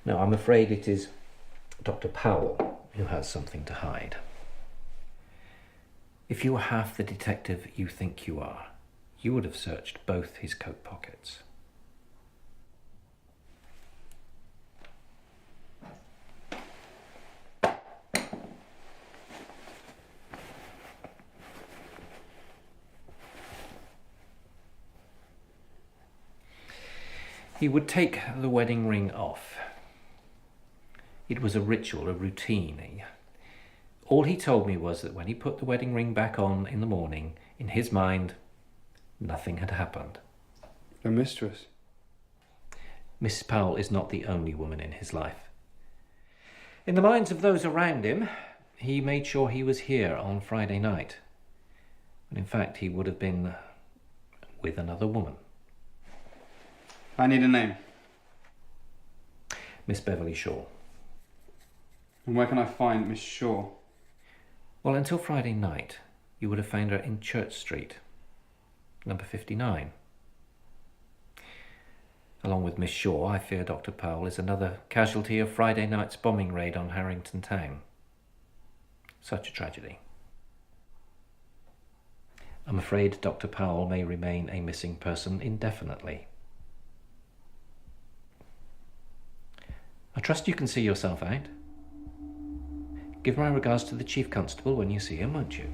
No, I'm afraid it is Dr. Powell who has something to hide. If you were half the detective you think you are, you would have searched both his coat pockets. He would take the wedding ring off. It was a ritual, a routine. All he told me was that when he put the wedding ring back on in the morning, in his mind, nothing had happened. A mistress? Miss Powell is not the only woman in his life. In the minds of those around him, he made sure he was here on Friday night. But in fact, he would have been with another woman. I need a name. Miss Beverly Shaw. And where can I find Miss Shaw? Well, until Friday night, you would have found her in Church Street, number 59. Along with Miss Shaw, I fear Dr. Powell is another casualty of Friday night's bombing raid on Harrington Town. Such a tragedy. I'm afraid Dr. Powell may remain a missing person indefinitely. I trust you can see yourself out. Give my regards to the Chief Constable when you see him, won't you?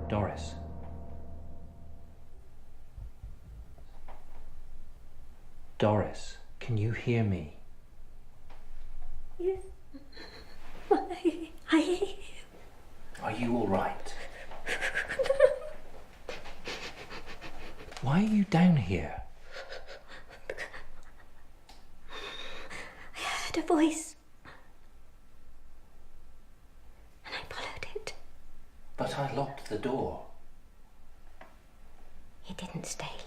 Doris. Doris, can you hear me? Yes. Are you all right? Why are you down here? I heard a voice. And I followed it. But I locked the door. It didn't stay locked.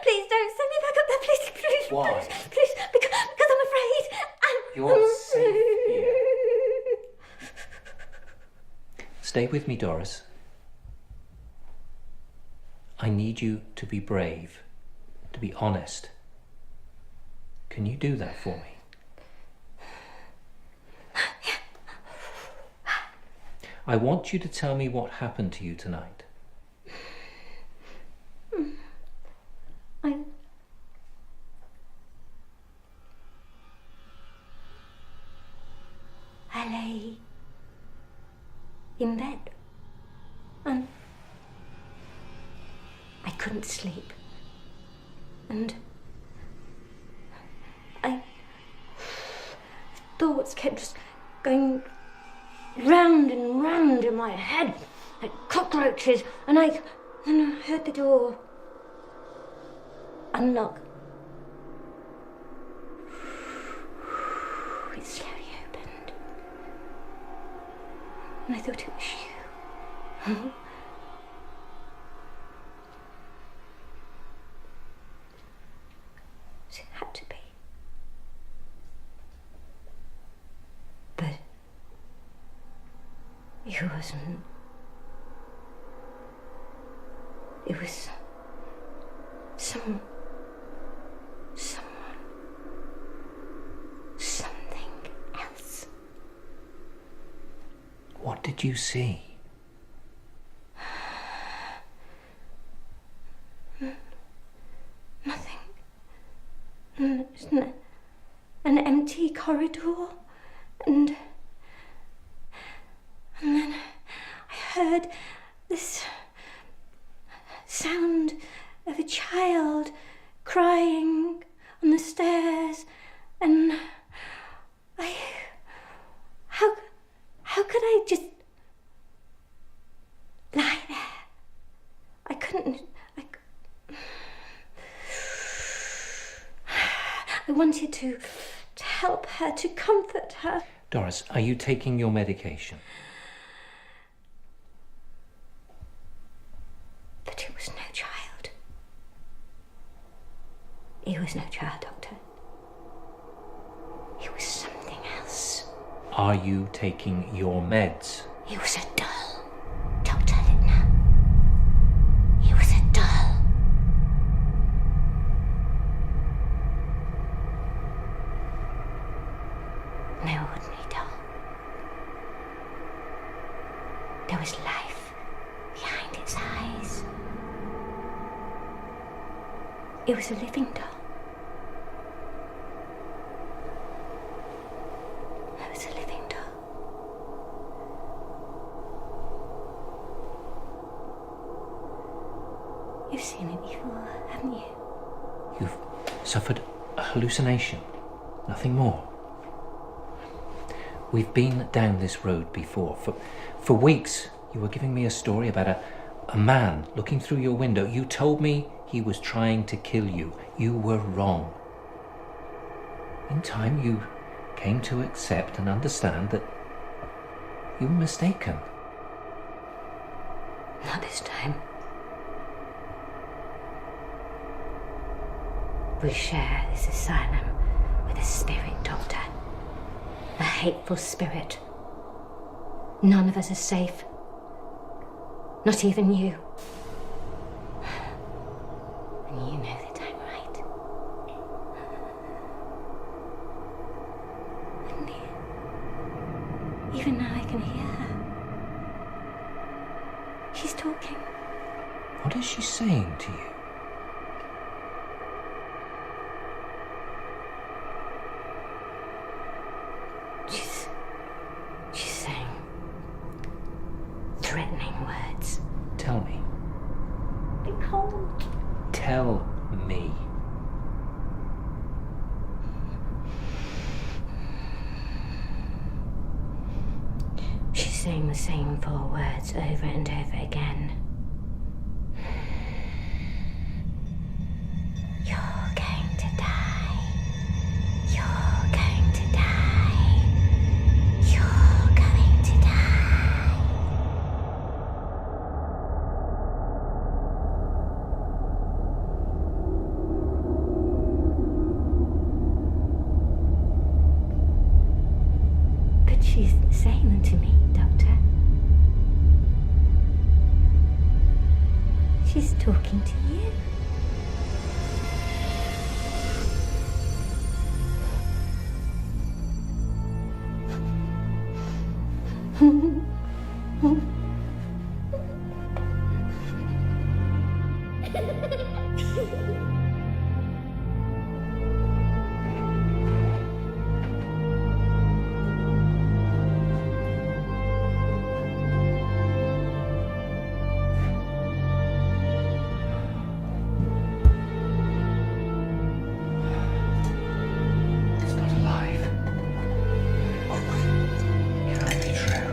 Please don't send me back up there. Please. Why? Please, because I'm afraid. You're safe here. Stay with me, Doris. I need you to be brave, to be honest. Can you do that for me? I want you to tell me what happened to you tonight. I lay in bed and I couldn't sleep. And thoughts kept just going round and round in my head like cockroaches, and I heard the door unlock. It slowly opened, and I thought it was you. It had to be. But it wasn't. It was someone, something else. What did you see? Nothing. An empty corridor, and then heard this sound of a child crying on the stairs, and how could I just lie there? I couldn't. I wanted to help her, to comfort her. Doris, are you taking your medication? But it was no child. It was no child, Doctor. It was something else. Are you taking your meds? It was a doll, Dr. Littner. It was a doll. No ordinary doll. There was life behind its eyes. It was a living doll. It was a living doll. You've seen it before, haven't you? You've suffered a hallucination, nothing more. We've been down this road before. For weeks, you were giving me a story about a man looking through your window. You told me he was trying to kill you. You were wrong. In time, you came to accept and understand that you were mistaken. Not this time. We share this asylum with a spirit, Doctor. A hateful spirit. None of us are safe. Not even you. And you know that I'm right. And even now I can hear her. She's talking. What is she saying to you? She's saying threatening words. Tell me. I can't. Tell me. She's saying the same 4 words over and over again. You're going to die. You're going to die. You're going to die. But she's saying them to me, Doctor. She's talking to you. It's not alive. It can't be true.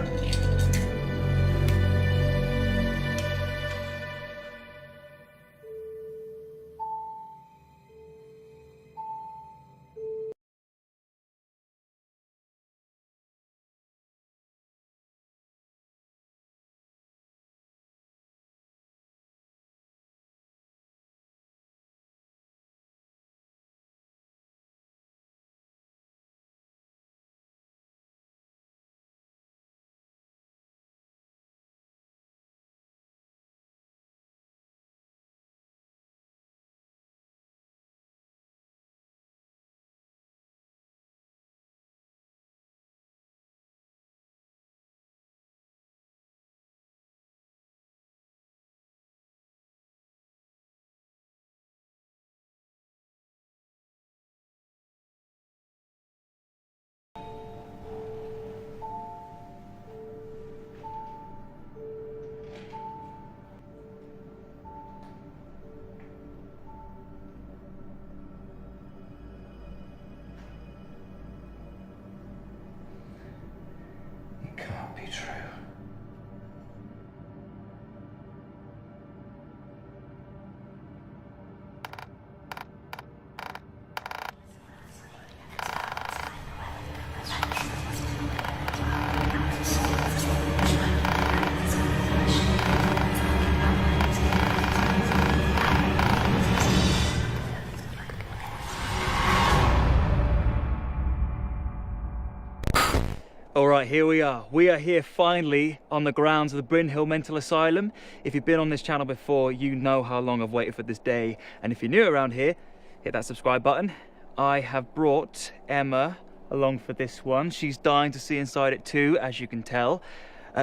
Right, here we are. We are here finally on the grounds of the Bryn Hill Mental Asylum. If you've been on this channel before, you know how long I've waited for this day. And if you're new around here, hit that subscribe button. I have brought Emma along for this one. She's dying to see inside it too, as you can tell.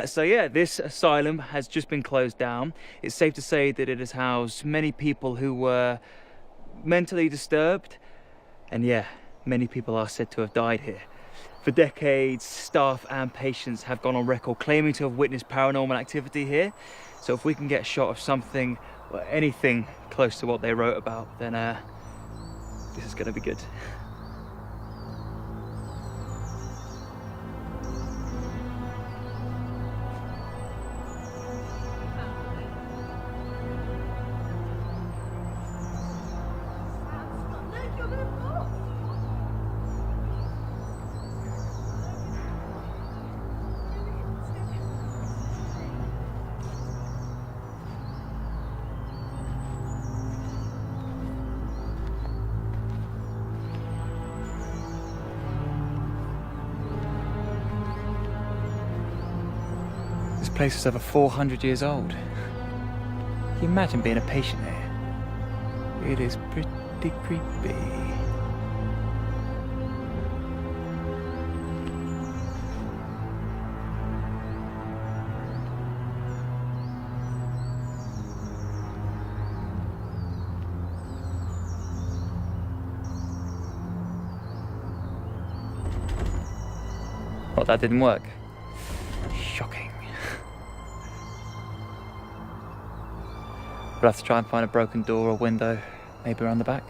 So yeah, this asylum has just been closed down. It's safe to say that it has housed many people who were mentally disturbed. And yeah, many people are said to have died here. For decades, staff and patients have gone on record claiming to have witnessed paranormal activity here. So if we can get a shot of something, or anything close to what they wrote about, then this is gonna be good. This place is over 400 years old. Can you imagine being a patient here? It is pretty creepy. Well, that didn't work. Shocking. We'll have to try and find a broken door or window, maybe around the back.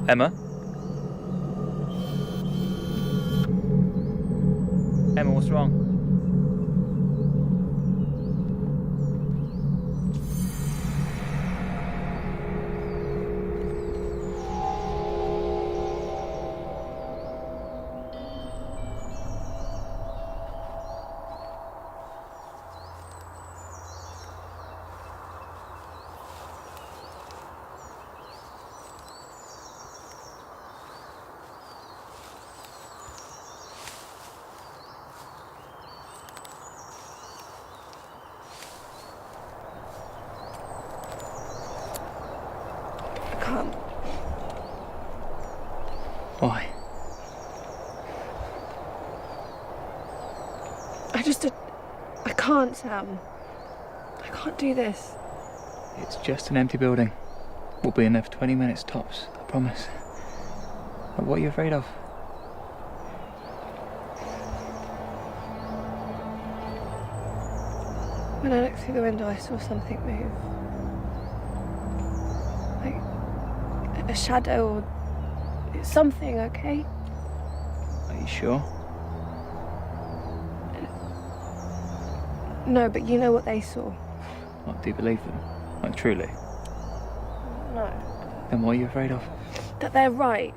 Emma? Emma, what's wrong? Why? I can't, Sam. I can't do this. It's just an empty building. We'll be in there for 20 minutes tops, I promise. But what are you afraid of? When I looked through the window, I saw something move. Like a shadow or something, okay? Are you sure? No, but you know what they saw. What, do you believe them? Like, truly? No. Then what are you afraid of? That they're right.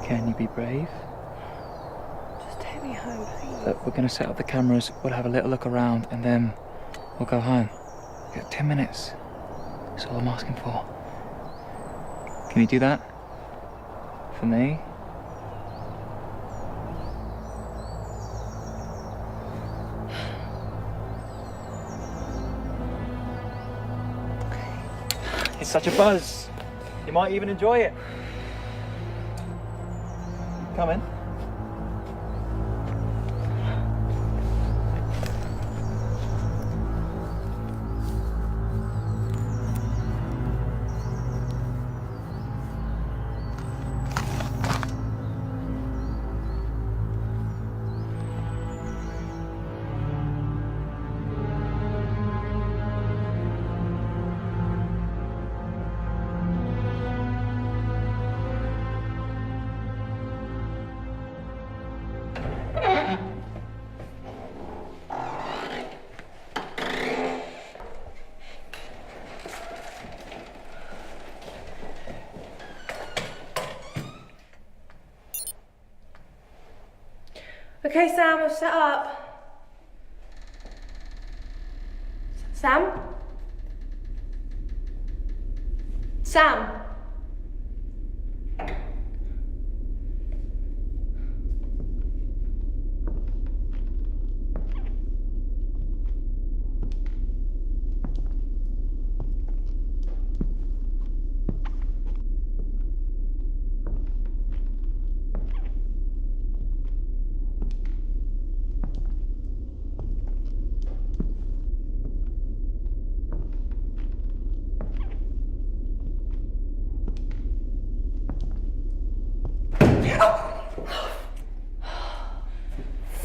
Can you be brave? Just take me home, please. Look, we're going to set up the cameras, we'll have a little look around, and then we'll go home. We've got 10 minutes. That's all I'm asking for. Can you do that? For me? It's such a buzz. You might even enjoy it. Come in. Okay, Sam, I've set up. Sam? Sam?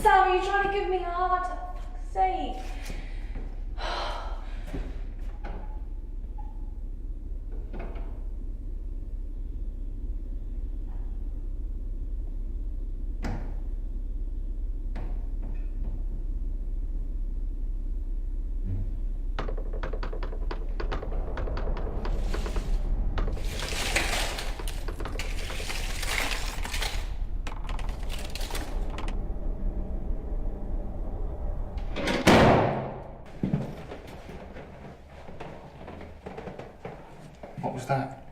Sam, are you trying to give me a heart attack? For fuck's sake. What was that?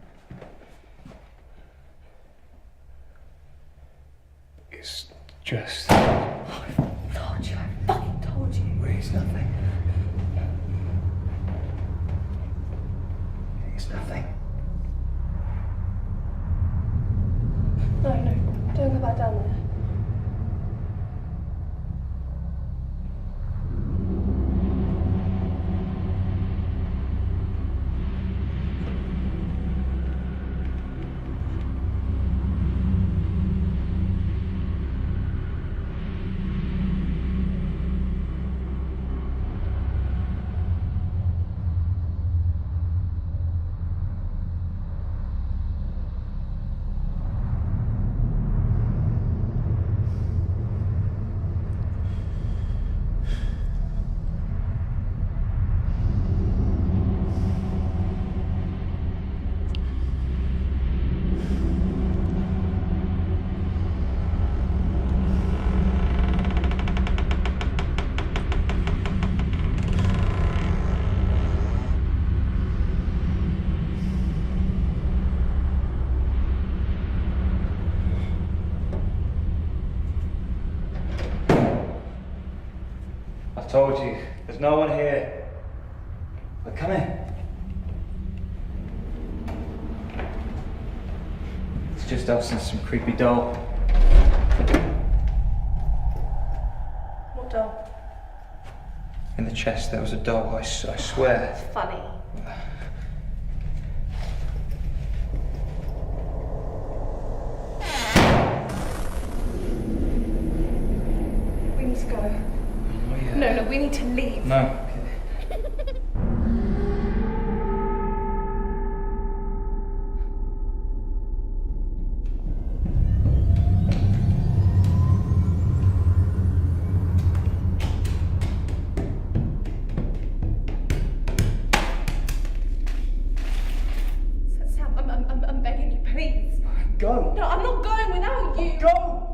It's just... I told you, I fucking told you. It's nothing. It's nothing. No, don't go back down there. I told you, there's no one here. But come in. It's just us and some creepy doll. What doll? In the chest there was a doll, I swear. It's funny. We need to go. Oh, yeah. No, we need to leave. No. Sam, I'm begging you, please. Go. No, I'm not going without you. Go.